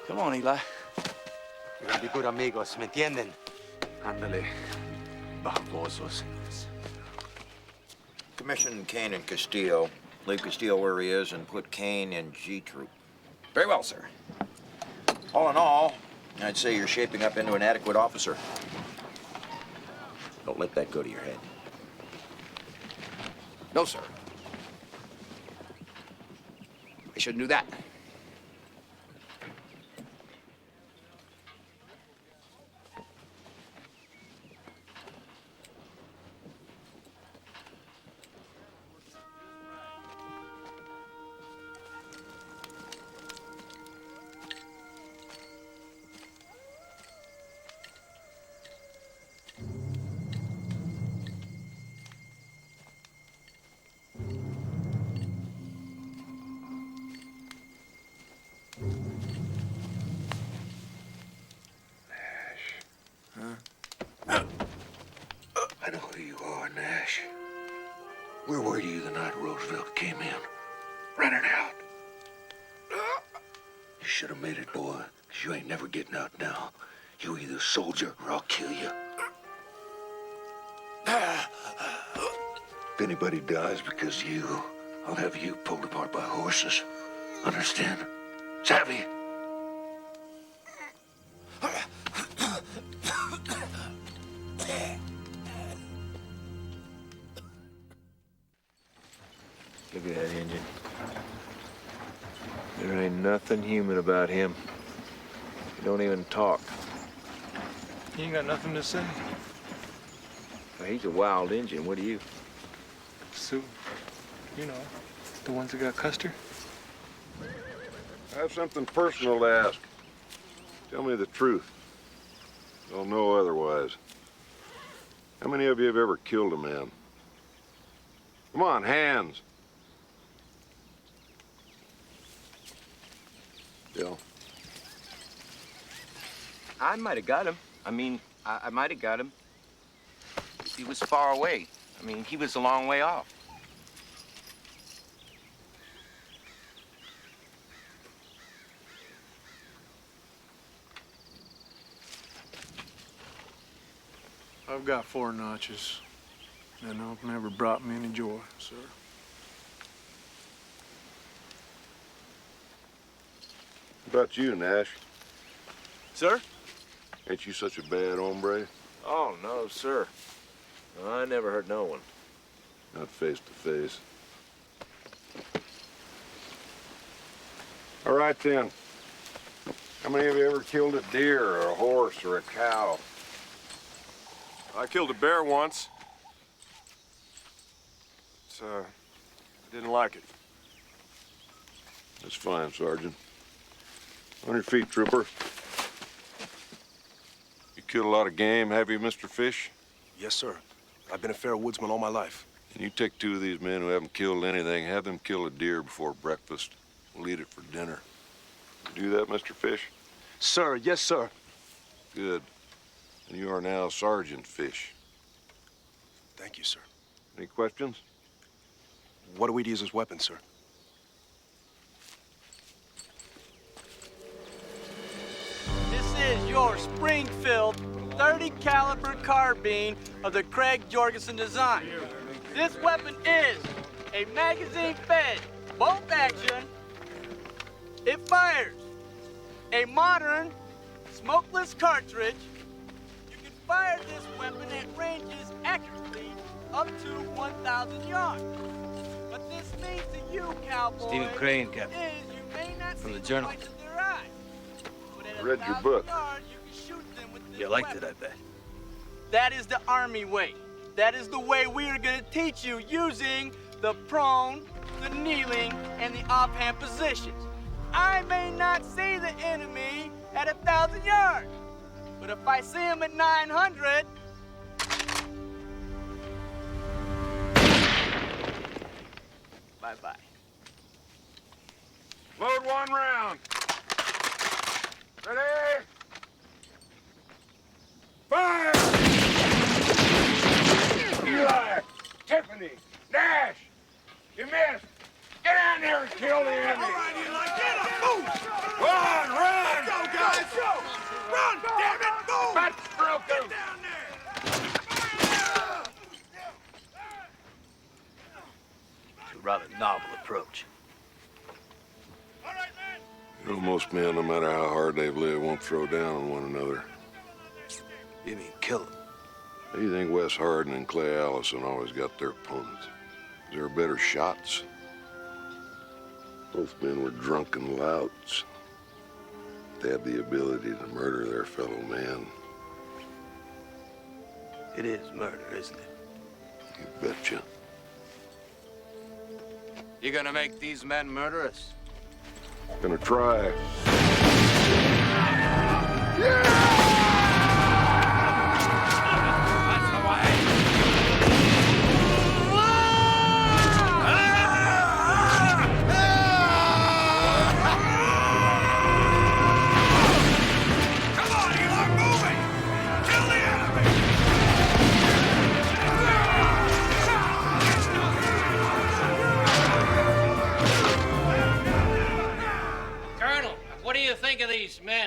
Come on, Eli. We're gonna be good amigos, ¿me entienden? Ándale, babosos. Commission Kane and Castillo. Leave Castillo where he is and put Kane in G Troop. Very well, sir. All in all, I'd say you're shaping up into an adequate officer. Don't let that go to your head. No, sir. I shouldn't do that. I know who you are, Nash. Where were you the night Roosevelt came in? Running out. You should have made it, boy, because you ain't never getting out now. You either soldier or I'll kill you. If anybody dies because of you, I'll have you pulled apart by horses. Understand? Savvy? Look at that engine. There ain't nothing human about him. He don't even talk. You ain't got nothing to say. Well, he's a wild engine. What are you? Sue, you know, the ones that got Custer. I have something personal to ask. Tell me the truth. Don't know otherwise. How many of you have ever killed a man? Come on, hands. Bill. I might have got him. I mean, I might have got him. He was far away. I mean, he was a long way off. I've got 4 notches, and it's never brought me any joy, sir. What about you, Nash? Sir? Ain't you such a bad hombre? Oh, no, sir. No, I never hurt no one. Not face to face. All right, then. How many of you ever killed a deer or a horse or a cow? I killed a bear once. I didn't like it. That's fine, Sergeant. On your feet, trooper. You killed a lot of game, have you, Mr. Fish? Yes, sir. I've been a fair woodsman all my life. And you take 2 of these men who haven't killed anything, have them kill a deer before breakfast. We'll eat it for dinner. You do that, Mr. Fish? Sir, yes, sir. Good. And you are now Sergeant Fish. Thank you, sir. Any questions? What do we use as weapons, sir? This is your Springfield 30 caliber carbine of the Craig Jorgensen design. This weapon is a magazine-fed bolt action. It fires a modern smokeless cartridge. You can fire this weapon at ranges accurately up to 1,000 yards. What this means to you, cowboys, Stephen Crane, Captain. is you may not From see the Journal. whites of their eyes, but at Read your book. 1,000 yards, you can shoot them with this You liked weapon. it, I bet. That is the Army way. That is the way we are going to teach you using the prone, the kneeling, and the offhand positions. I may not see the enemy at 1,000 yards, but if I see him at 900, bye-bye. Load 1 round. Ready? Fire! Eli, Tiffany, Nash, you missed. Get down there and kill the enemy. All right, Eli, get him. Move. Run. Let's go, guys. Go. Run, damn it. Move. Let's stroke him. Get down there. It's a rather novel approach. You know, most men, no matter how hard they've lived, won't throw down on one another. You mean kill him? How do you think Wes Hardin and Clay Allison always got their opponents? They were better shots. Both men were drunken louts. They had the ability to murder their fellow man. It is murder, isn't it? You betcha. You gonna make these men murder us? Gonna try.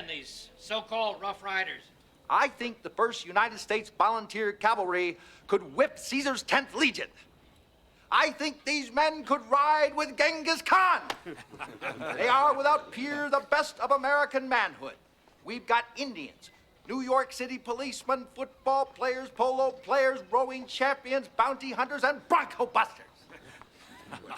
stand these so-called Rough Riders? I think the 1st United States Volunteer Cavalry could whip Caesar's 10th Legion. I think these men could ride with Genghis Khan. They are, without peer, the best of American manhood. We've got Indians, New York City policemen, football players, polo players, rowing champions, bounty hunters, and bronco busters.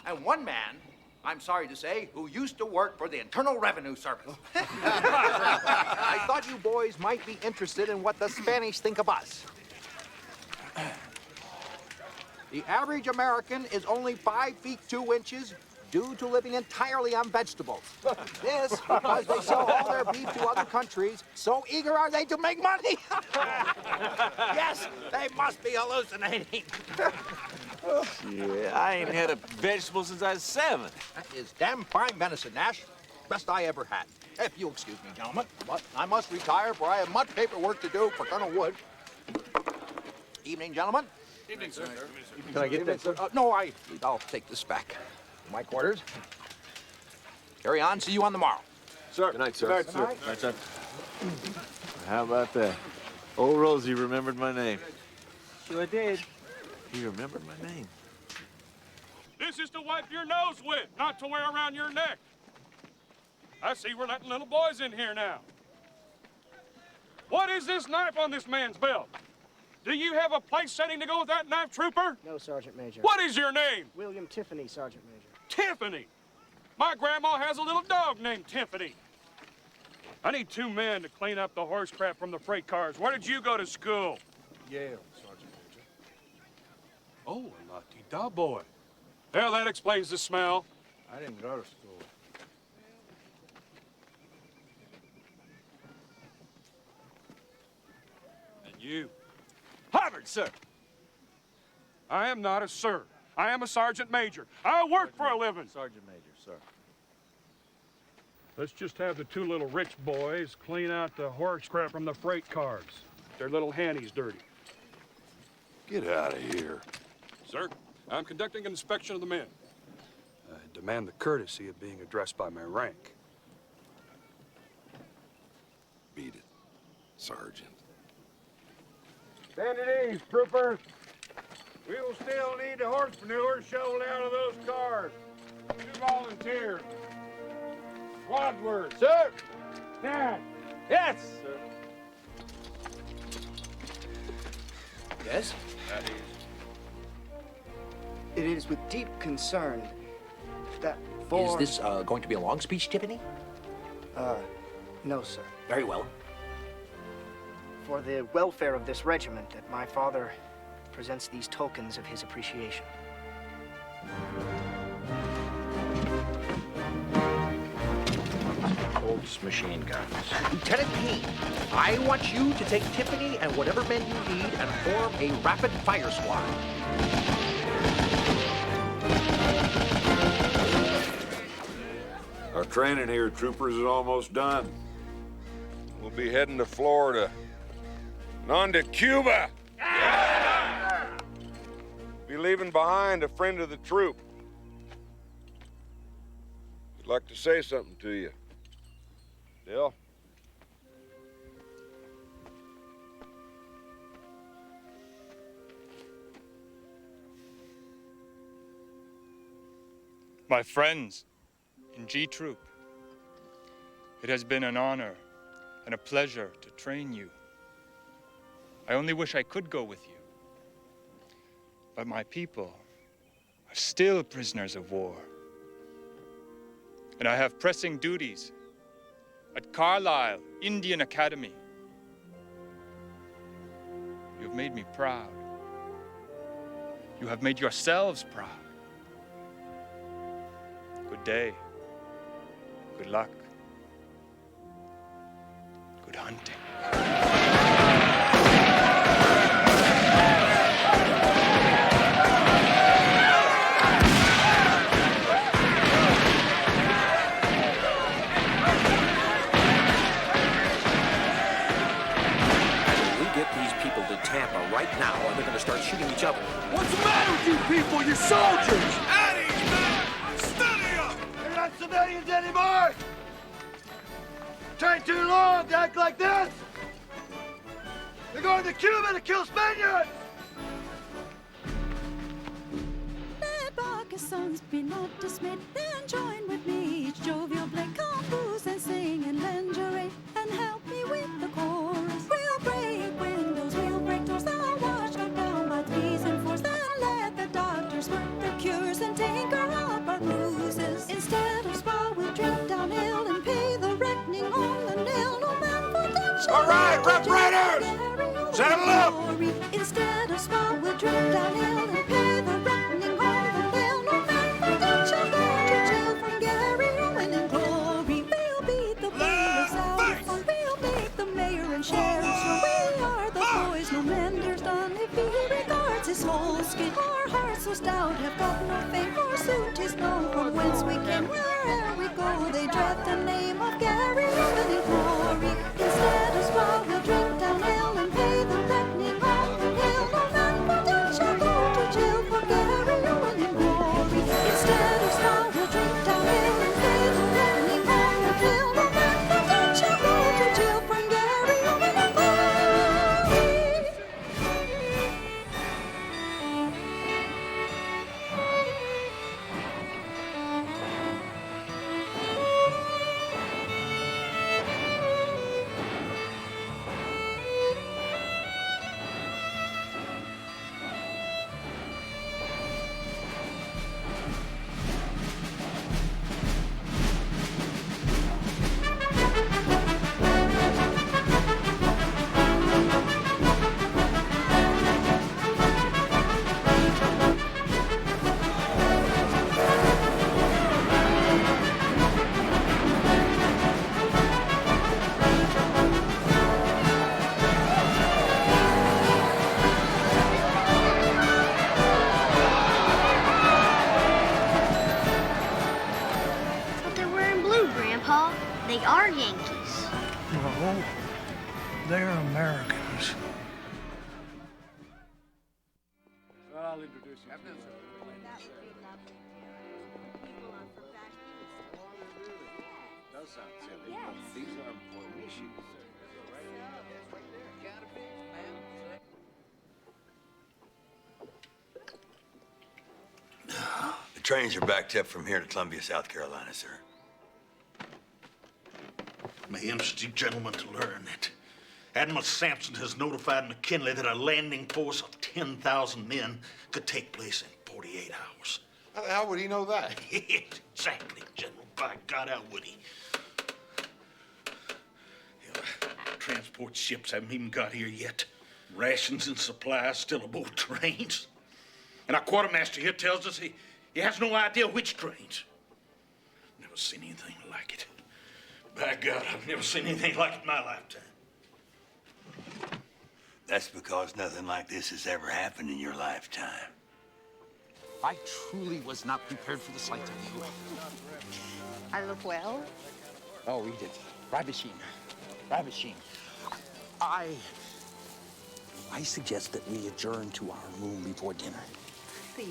And one man, I'm sorry to say, who used to work for the Internal Revenue Service. I thought you boys might be interested in what the Spanish think of us. The average American is only 5 feet 2 inches due to living entirely on vegetables. This because they sell all their beef to other countries, so eager are they to make money. Yes, they must be hallucinating. Yeah, I ain't had a vegetable since I was 7. That is damn fine venison, Nash. Best I ever had. If you'll excuse me, gentlemen, but I must retire, for I have much paperwork to do for Colonel Wood. Evening, gentlemen. Evening, sir. Can I get that, sir? No, I'll take this back. My quarters. Carry on. See you on the morrow. Sir. Good night, sir. Good night, sir. Good night, sir. How about that? Old Rosie remembered my name. Sure did. He remembered my name. This is to wipe your nose with, not to wear around your neck. I see we're letting little boys in here now. What is this knife on this man's belt? Do you have a place setting to go with that knife, trooper? No, Sergeant Major. What is your name? William Tiffany, Sergeant Major. Tiffany. My grandma has a little dog named Tiffany. I need 2 men to clean up the horse crap from the freight cars. Where did you go to school? Yale, Sergeant Major. Oh, a la-ti-da boy. Well, that explains the smell. I didn't go to school. And you? Harvard, sir. I am not a sir. I am a sergeant major. I work for a living. Sergeant Major, sir. Let's just have the 2 little rich boys clean out the horse crap from the freight cars. Their little handies dirty. Get out of here. Sir, I'm conducting an inspection of the men. I demand the courtesy of being addressed by my rank. Beat it, Sergeant. Stand at ease, troopers. We will still need the horse manure shoveled out of those cars. 2 volunteers. Wadsworth. Sir. Dad. Yes, sir. Yes? That is. It is with deep concern that for... Is this going to be a long speech, Tiffany? No, sir. Very well. For the welfare of this regiment that my father presents these tokens of his appreciation. Colt's machine guns. Lieutenant Keene, I want you to take Tiffany and whatever men you need and form a rapid fire squad. Our training here, troopers, is almost done. We'll be heading to Florida and on to Cuba. Be leaving behind a friend of the troop. I'd like to say something to you. Dill? My friends in G Troop, it has been an honor and a pleasure to train you. I only wish I could go with you. But my people are still prisoners of war. And I have pressing duties at Carlisle Indian Academy. You've made me proud. You have made yourselves proud. Good day. Good luck. Good hunting. Tampa right now, or they're gonna start shooting each other. What's the matter with you people? You're soldiers! At ease, man! Steady up! You're not civilians anymore! trained too long to act like this. They're going to Cuba to kill Spaniards. Let Bacchus' sons be not dismayed, then join with me each jovial play, compose and sing and lend your aid, and help me with the chorus. We'll break windows, we'll break doors, the watch knock down by threes and fours, then let the doctors work their cures and tinker up our bruises. Instead of spa, we'll drink down ill and pay the reckoning on the nail. No man for that. All right, Rough Riders! Saddle up! Instead of spa, we'll drink down ill and pay the reckoning on the nail. No man for that shall go to jail from Gary Owen in glory. We'll beat the bailiffs out of fun. We'll make the mayor and sheriff sure we are the boys. No man dares done if he regards his whole skin. Our hearts so stout have got no fame, for soon 'tis known from whence we came. Where'er we go, they dread the name of Gary Owen in glory. Instead of spa, we'll drink down ale and pay the reckoning on the nail. No man for that shall go to jail for Gary Owen in glory. Instead of spa, we'll drink down ale and pay the reckoning on the nail. No man for that shall go to jail for Gary Owen in glory. But they're wearing blue, Grandpa. They are Yankees. No, they're Americans. Well, I'll introduce you. Does sound silly. Yes. These are important issues. The trains are backed up from here to Columbia, South Carolina, sir. May interest you gentlemen to learn that Admiral Sampson has notified McKinley that a landing force of 10,000 men could take place in 48 hours. How would he know that? Exactly, General. By God, how would he? Yeah, transport ships haven't even got here yet. Rations and supplies still aboard trains. And our quartermaster here tells us he has no idea which trains. Never seen anything like it. By God, I've never seen anything like it in my lifetime. That's because nothing like this has ever happened in your lifetime. I truly was not prepared for the sight of you. I look well? Oh, Edith. Ravishing. Ravishing. I suggest that we adjourn to our room before dinner. Thea,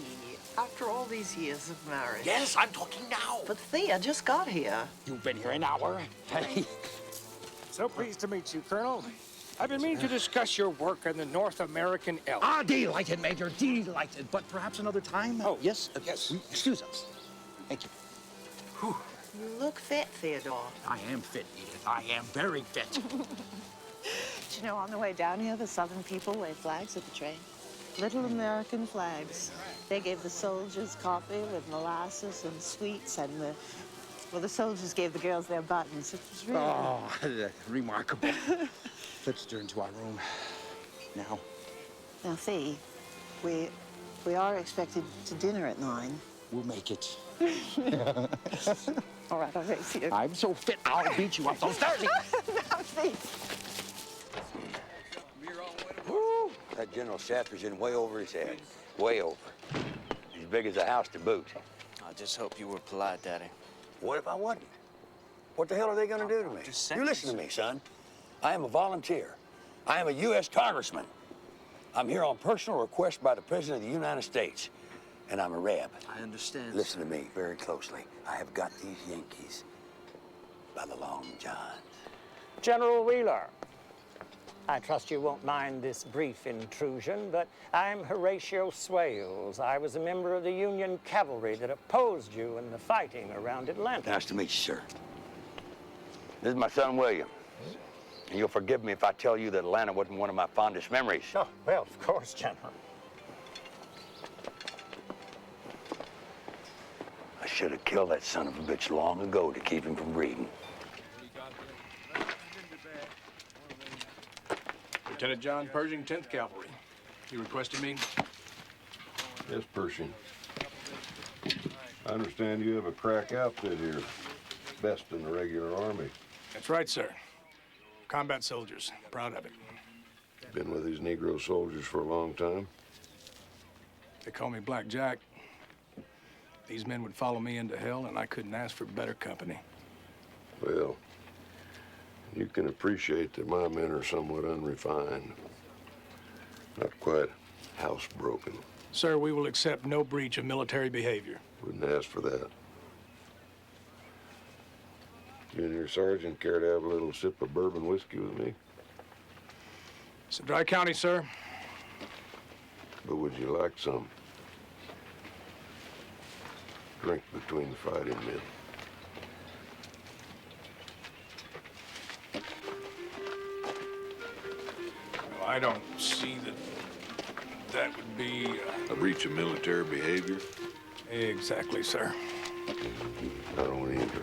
after all these years of marriage. Yes, I'm talking now. But Thea just got here. You've been here an hour. Hey. So pleased to meet you, Colonel. I've been meaning to discuss your work on the North American elk. Ah, delighted, Major, delighted. But perhaps another time? Oh, yes. Yes. Excuse us. Thank you. Whew. You look fit, Theodore. I am fit, Edith. I am very fit. Do you know, on the way down here, the Southern people wave flags at the train. Little American flags. They gave the soldiers coffee with molasses and sweets, and the soldiers gave the girls their buttons. It was really... Oh, remarkable. Let's adjourn to our room. Now. Now, Thea, we are expected to dinner at 9. We'll make it. All right, I'll race you. I'm so fit, I'll beat you up those stairs. Now, Thea. Woo! That General Shafter's in way over his head. Way over. As big as a house to boot. I just hope you were polite, Daddy. What if I wasn't? What the hell are they gonna do to me? You listen to me, son. I am a volunteer. I am a U.S. Congressman. I'm here on personal request by the President of the United States. And I'm a Reb. I understand. Listen to me very closely. I have got these Yankees by the long johns. General Wheeler, I trust you won't mind this brief intrusion, but I'm Horatio Swales. I was a member of the Union Cavalry that opposed you in the fighting around Atlanta. Nice to meet you, sir. This is my son, William. And you'll forgive me if I tell you that Atlanta wasn't one of my fondest memories. Oh, well, of course, General. I should have killed that son of a bitch long ago to keep him from breeding. Lieutenant John Pershing, 10th Cavalry. You requested me? Yes, Pershing. I understand you have a crack outfit here. Best in the regular army. That's right, sir. Combat soldiers. Proud of it. Been with these Negro soldiers for a long time. They call me Black Jack. These men would follow me into hell, and I couldn't ask for better company. Well, you can appreciate that my men are somewhat unrefined. Not quite housebroken. Sir, we will accept no breach of military behavior. Wouldn't ask for that. You and your sergeant care to have a little sip of bourbon whiskey with me? It's a dry county, sir. But would you like some? Drink between the fighting men. Well, I don't see that would be... A breach of military behavior? Exactly, sir. I don't either.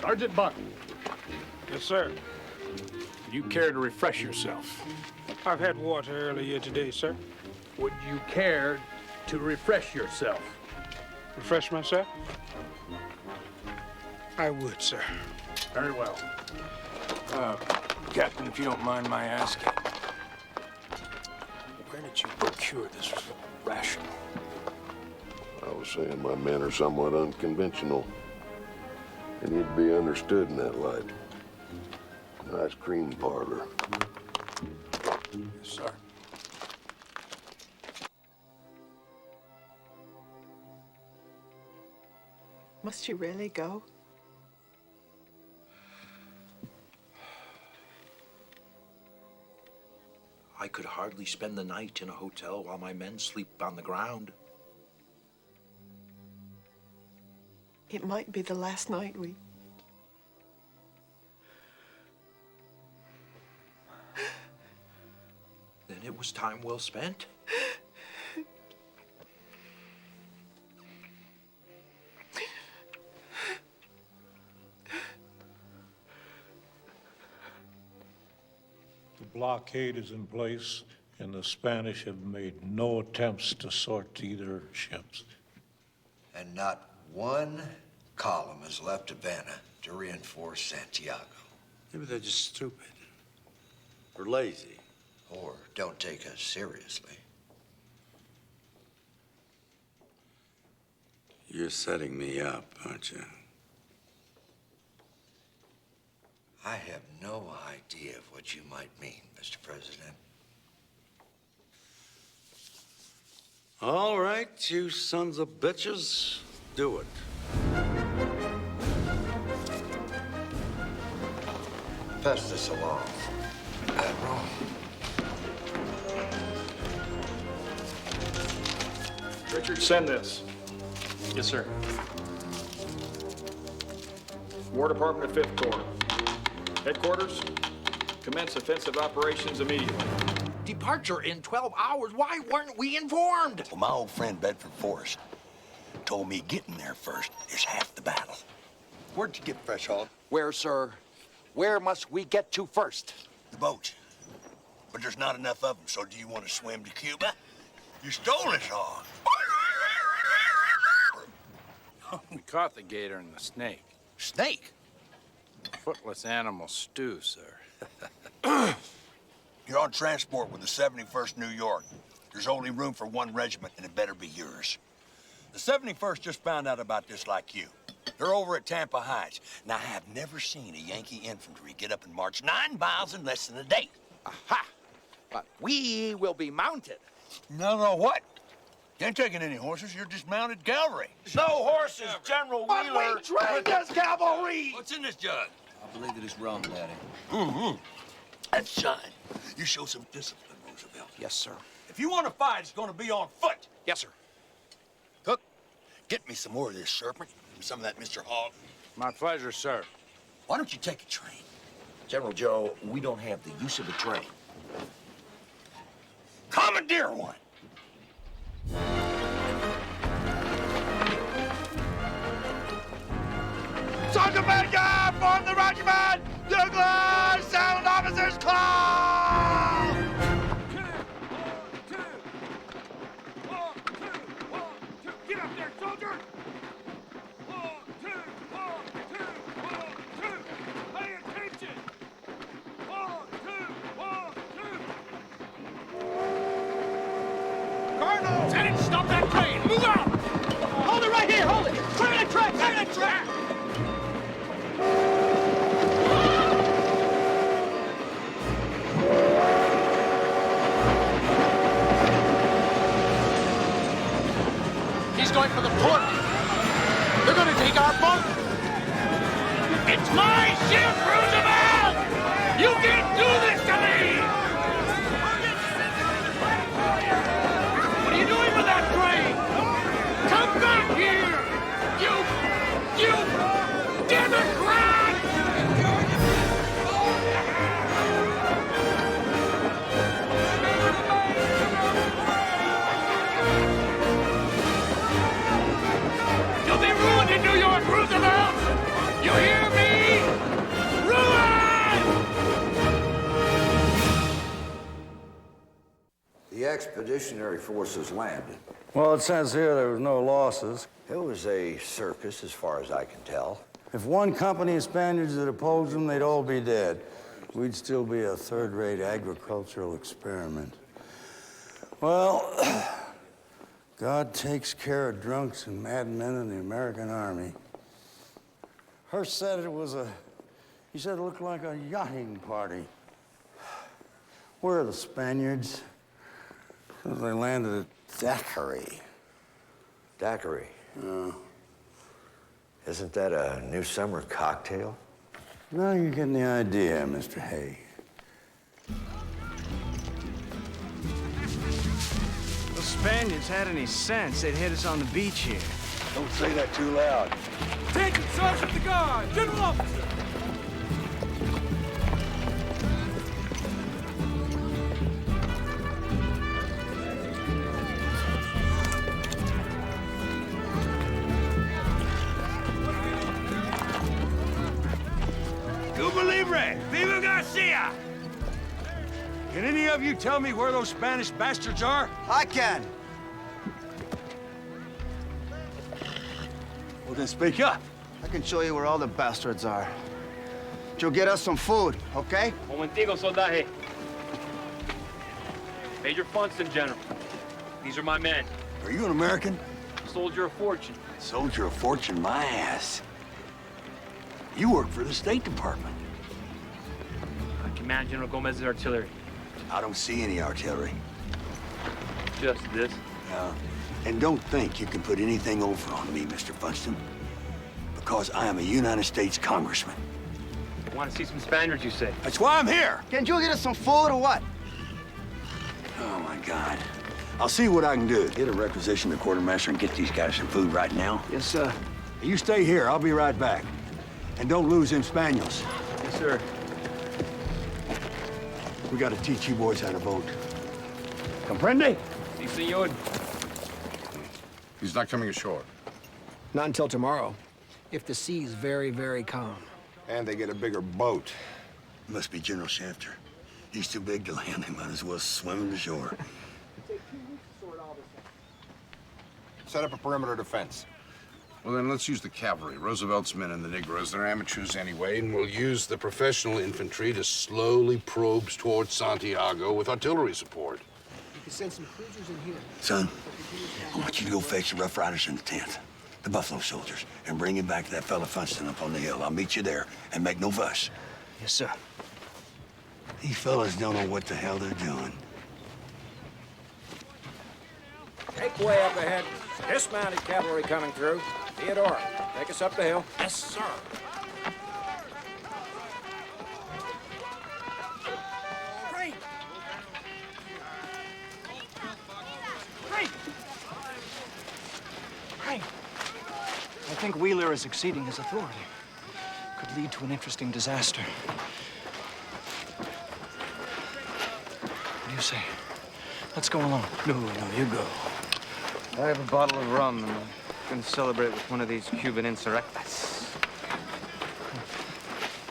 Sergeant Buck. Yes, sir. Would you care to refresh yourself? I've had water earlier today, sir. Would you care to refresh yourself? Refresh myself? I would, sir. Very well. Captain, if you don't mind my asking, where did you procure this ration? I was saying my men are somewhat unconventional. They need to be understood in that light. Nice cream parlor. Yes, sir. Must you really go? I could hardly spend the night in a hotel while my men sleep on the ground. It might be the last night we... Then it was time well spent. The blockade is in place, and the Spanish have made no attempts to sort either ships. And not one column has left Havana to reinforce Santiago. Maybe they're just stupid. Or lazy. Or don't take us seriously. You're setting me up, aren't you? I have no idea of what you might mean, Mr. President. All right, you sons of bitches, do it. Pass this along, Admiral. Richard, send this. Yes, sir. War Department of 5th Corps. Headquarters, commence offensive operations immediately. Departure in 12 hours. Why weren't we informed? Well, my old friend Bedford Forrest told me getting there first is half the battle. Where'd you get fresh hog? Where, sir? Where must we get to first? The boat. But there's not enough of them, so do you want to swim to Cuba? You stole this hog. We caught the gator and the snake. Snake? Footless animal stew, sir. You're on transport with the 71st New York. There's only room for one regiment, and it better be yours. The 71st just found out about this like you. They're over at Tampa Heights. Now, I have never seen a Yankee infantry get up and march 9 miles in less than a day. Aha! But we will be mounted. No, what? You ain't taking any horses. You're dismounted cavalry. No horses, General But Wheeler. we trained as cavalry. What's in this jug? I believe it is rum, Daddy. Mm-hmm. That's shine. You show some discipline, Roosevelt. Yes, sir. If you want to fight, it's going to be on foot. Yes, sir. Cook, get me some more of this serpent and some of that Mr. Hogg. My pleasure, sir. Why don't you take a train? General Joe, we don't have the use of a train. Commandeer one. Sergeant Berenger, form the regiment! Douglas, sound officers call! Get up there, soldier! 1, 2, 1, 2, 1, 2. Pay attention! 1, 2, 1, 2. Colonel! Lieutenant, stop that train! Move out! Hold it right here, hold it! Clear the track, clear the track! He's going for the port. They're going to take our boat. It's my ship, Roosevelt! You can't do this to me! What are you doing with that train? Come back here! You Democrat! You'll be ruined in New York, Roosevelt! You hear me? Ruined! The expeditionary forces landed. Well, it says here there was no losses. It was a circus, as far as I can tell. If one company of Spaniards had opposed them, they'd all be dead. We'd still be a third-rate agricultural experiment. Well, God takes care of drunks and madmen in the American Army. Hearst said it was he said it looked like a yachting party. Where are the Spaniards? Says they landed at Daiquiri. Daiquiri? Isn't that a new summer cocktail? Now you're getting the idea, Mr. Hay. If the Spaniards had any sense, they'd hit us on the beach here. Don't say that too loud. Attention, Sergeant of the Guard! General Officer! Cuba Libre! Viva Garcia! Can any of you tell me where those Spanish bastards are? I can. Well, then speak up. I can show you where all the bastards are. You'll get us some food, okay? Momentico, soldaje. Major Funston, General. These are my men. Are you an American? Soldier of fortune. Soldier of fortune, my ass. You work for the State Department. I command General Gomez's artillery. I don't see any artillery. Just this. And don't think you can put anything over on me, Mr. Funston, because I am a United States Congressman. Want to see some Spaniards, you say? That's why I'm here. Can't you get us some food or what? Oh, my God. I'll see what I can do. Get a requisition to quartermaster and get these guys some food right now. Yes, sir. You stay here. I'll be right back. And don't lose them Spaniels. Yes, sir. We got to teach you boys how to vote. Comprende? Si, senor. He's not coming ashore. Not until tomorrow, if the sea's very, very calm. And they get a bigger boat. Must be General Shafter. He's too big to land. They might as well swim him to shore. Set up a perimeter defense. Well, then let's use the cavalry. Roosevelt's men and the Negroes, they're amateurs anyway, and we'll use the professional infantry to slowly probe towards Santiago with artillery support. You can send some cruisers in here. Son, I want you to go fetch the Rough Riders in the tent, the Buffalo Soldiers, and bring him back to that fella Funston up on the hill. I'll meet you there, and make no fuss. Yes, sir. These fellas don't know what the hell they're doing. Make way up ahead. Dismounted cavalry coming through. Theodore, take us up the hill. Yes, sir. Great! Hey, I think Wheeler is exceeding his authority. Could lead to an interesting disaster. What do you say? Let's go along. No, you go. I have a bottle of rum, and I'm going to celebrate with one of these Cuban insurrectos.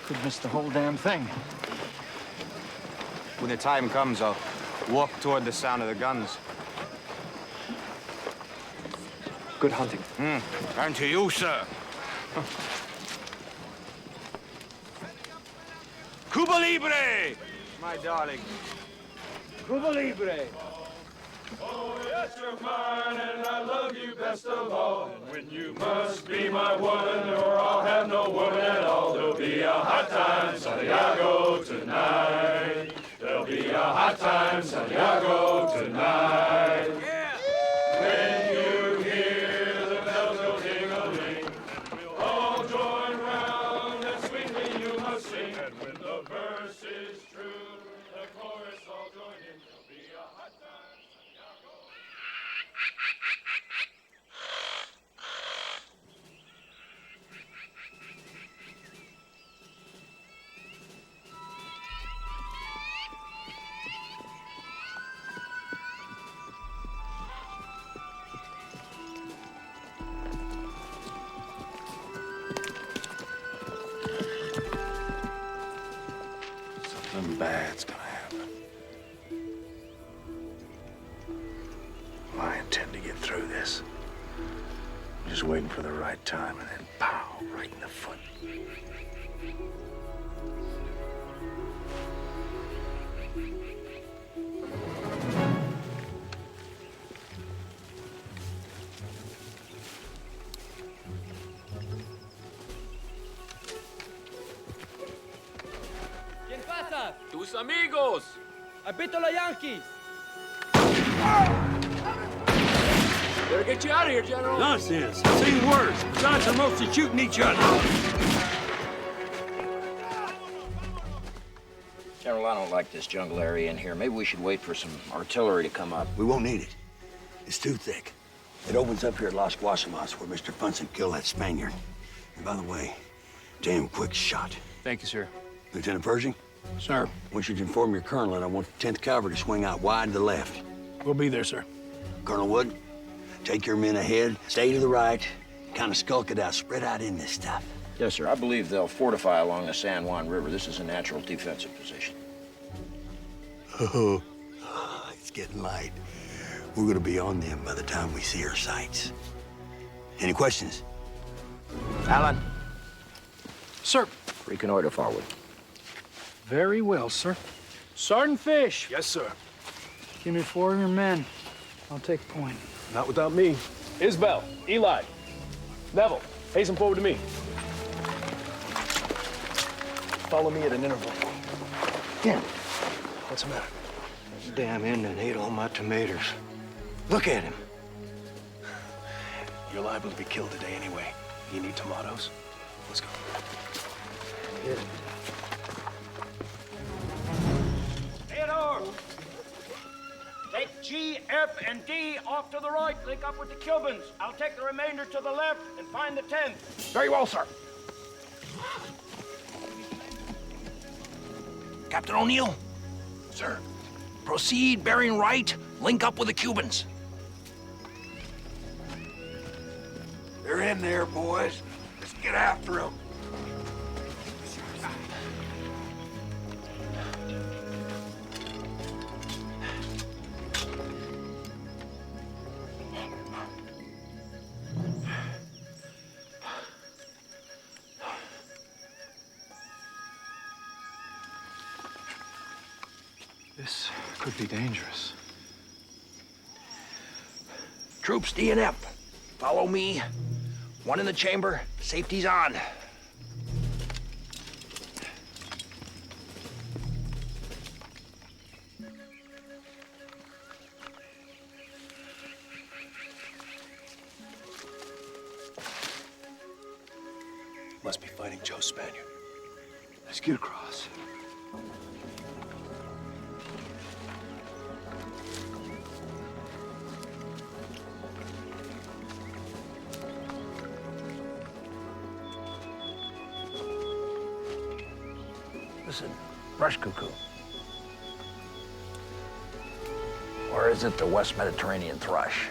Could miss the whole damn thing. When the time comes, I'll walk toward the sound of the guns. Good hunting. And to you, sir. Cuba Libre! My darling. Cuba Libre! Oh, yes, you're mine, and I love you best of all. And when you must be my woman, or I'll have no woman at all, there'll be a hot time, Santiago, tonight. There'll be a hot time, Santiago, tonight. When you hear the bells go ding-a-ling, we'll all join round, and sweetly you must sing. And when the verse is true, the chorus all join in. There'll be a hot time, Santiago. Something bad's gonna happen. I intend to get through this. I'm just waiting for the right time and then pow, right in the foot. ¿Quién pasa? Tus amigos. Habito los Yankees. Better get you out of here, General. Nonsense. I've seen worse. Besides, they're mostly shooting each other. General, I don't like this jungle area in here. Maybe we should wait for some artillery to come up. We won't need it. It's too thick. It opens up here at Las Guasimas, where Mr. Funson killed that Spaniard. And by the way, damn quick shot. Thank you, sir. Lieutenant Pershing? Sir. I want you to inform your colonel that I want the 10th Cavalry to swing out wide to the left. We'll be there, sir. Colonel Wood, take your men ahead, stay to the right, kind of skulk it out, spread out in this stuff. Yes, sir. I believe they'll fortify along the San Juan River. This is a natural defensive position. Oh, it's getting light. We're gonna be on them by the time we see our sights. Any questions? Alan. Sir. Reconnoiter forward. Very well, sir. Sergeant Fish. Yes, sir. Give me 4 of your men. I'll take point. Not without me. Isbell, Eli, Neville, hasten forward to me. Follow me at an interval. Yeah. What's the matter? This damn Indian ate all my tomatoes. Look at him. You're liable to be killed today anyway. You need tomatoes? Let's go. Yeah. Theodore! Take G, F, and D off to the right. Link up with the Cubans. I'll take the remainder to the left and find the 10th. Very well, sir. Captain O'Neill? Sir. Proceed bearing right, link up with the Cubans. They're in there, boys. Let's get after them. This could be dangerous. Troops D and F, follow me. One in the chamber, safety's on. Joe Spaniard. Let's get across. Listen, brush cuckoo. Or is it the West Mediterranean thrush?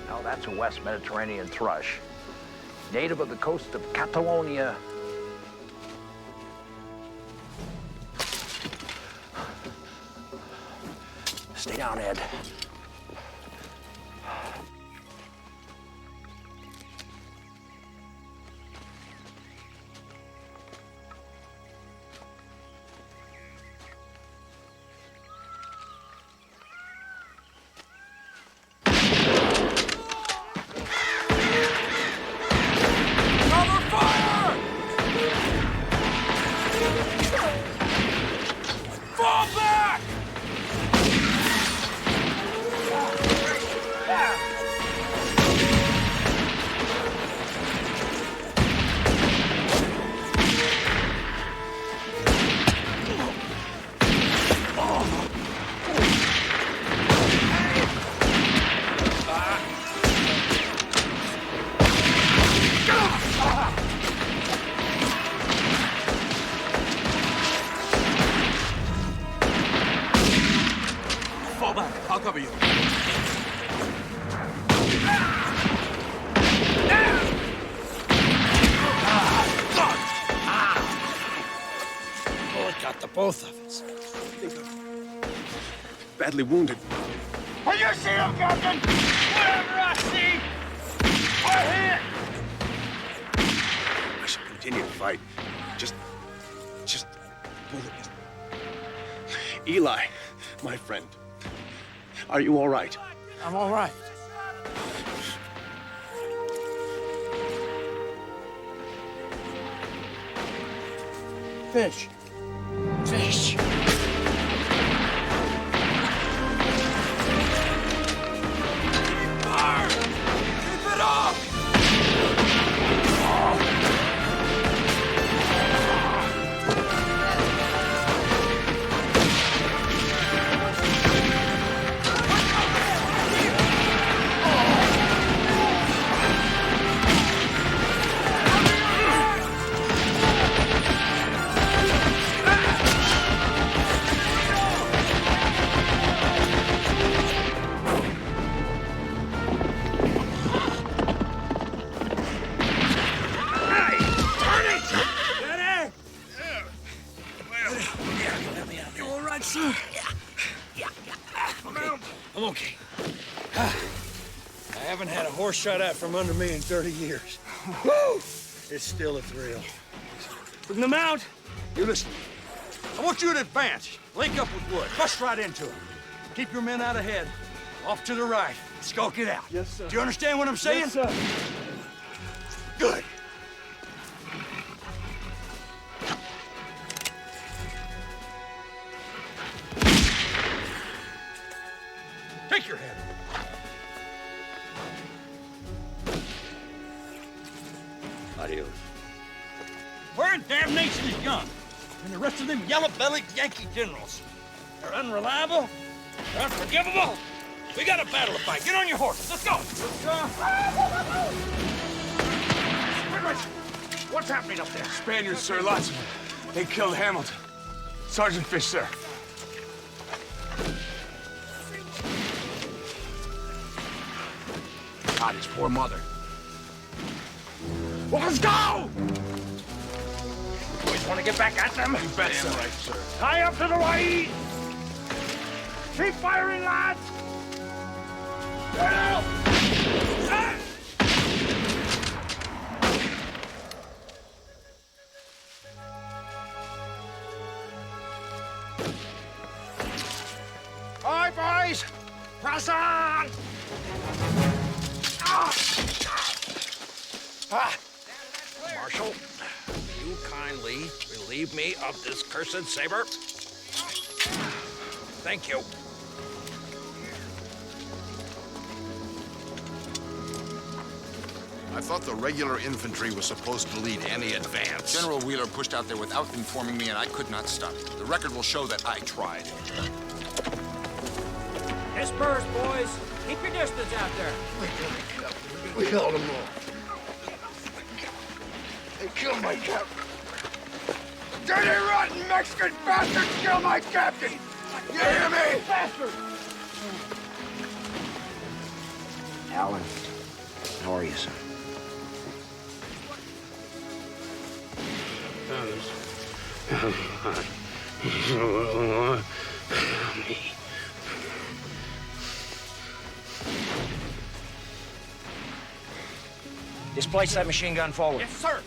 Now that's a West Mediterranean thrush, native of the coast of Catalonia. Stay down, Ed. I'll cover you. Bullet got the both of us. Badly wounded. Have you seen him, Captain? Whatever I see, we're hit. I should continue to fight. Just bullet. Eli, my friend. Are you all right? I'm all right. Fish. Fish. Fire! Keep it up! I'm okay. I haven't had a horse shot at from under me in 30 years. Woo! It's still a thrill. Bring them out. You listen. I want you to advance. Link up with Wood. Bust right into him. Keep your men out ahead. Off to the right. Skulk it out. Yes, sir. Do you understand what I'm saying? Yes, sir. Good. Take your head. Adios. Where in damnation is Young? And the rest of them yellow-bellied Yankee generals. They're unreliable. They're unforgivable. We got a battle to fight. Get on your horses. Let's go. What's happening up there? Spaniards, sir, lots of them. They killed Hamilton. Sergeant Fish, sir. God, his poor mother. Well, let's go! Boys want to get back at them? You bet, sir. Right, sir. Tie up to the right! Keep firing, lads! Now! All right, boys! Press on! Marshal, will you kindly relieve me of this cursed saber? Thank you. I thought the regular infantry was supposed to lead any advance. General Wheeler pushed out there without informing me, and I could not stop it. The record will show that I tried. Disperse, boys. Keep your distance out there. We held them all. They killed my captain. Dirty, rotten Mexican bastards killed my captain! You hear me? Bastard! Alan, how are you, son? Displace that machine gun forward. Yes, sir.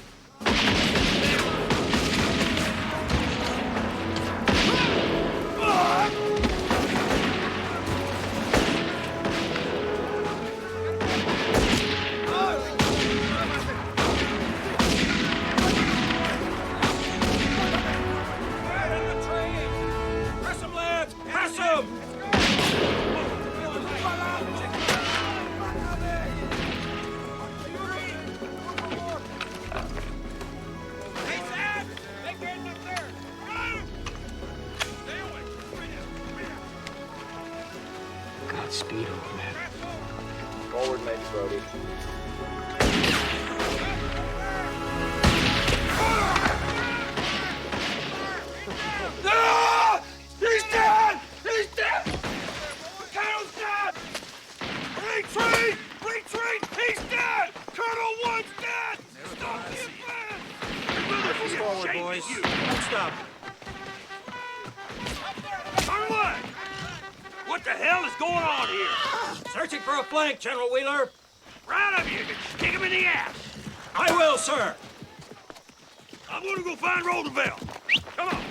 Godspeed, old man. Forward, Major Brody. Ah! He's dead! He's dead! Colonel's dead! Retreat! Retreat! He's dead! Colonel Wood's dead! Stop the advance! Forward, boys. Don't stop. Colonel Wood! What the hell is going on here? Searching for a flank, General Wheeler. Right of you! Kick him in the ass! I will, sir. I'm gonna go find Roosevelt. Come on!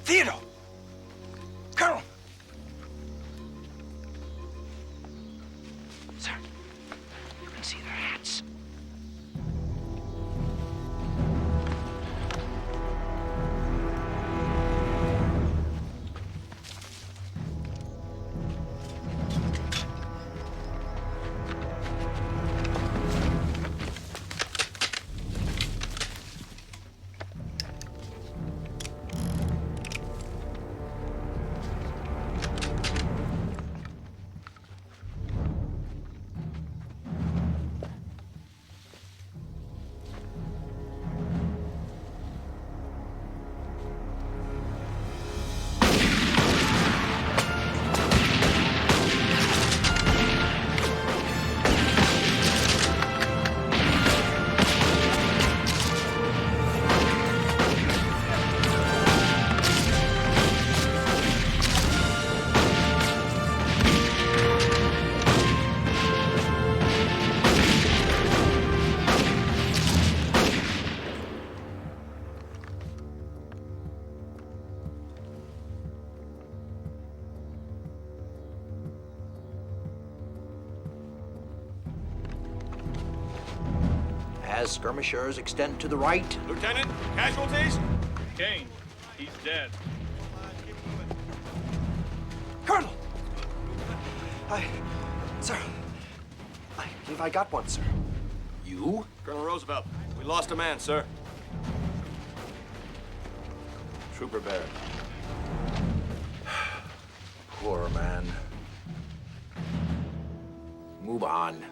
Theodore! Colonel! Sir, you can see their hats. As skirmishers extend to the right. Lieutenant, casualties? Kane, he's dead. Colonel! Sir, I believe I got one, sir. You? Colonel Roosevelt, we lost a man, sir. Trooper Bear. Poor man. Move on.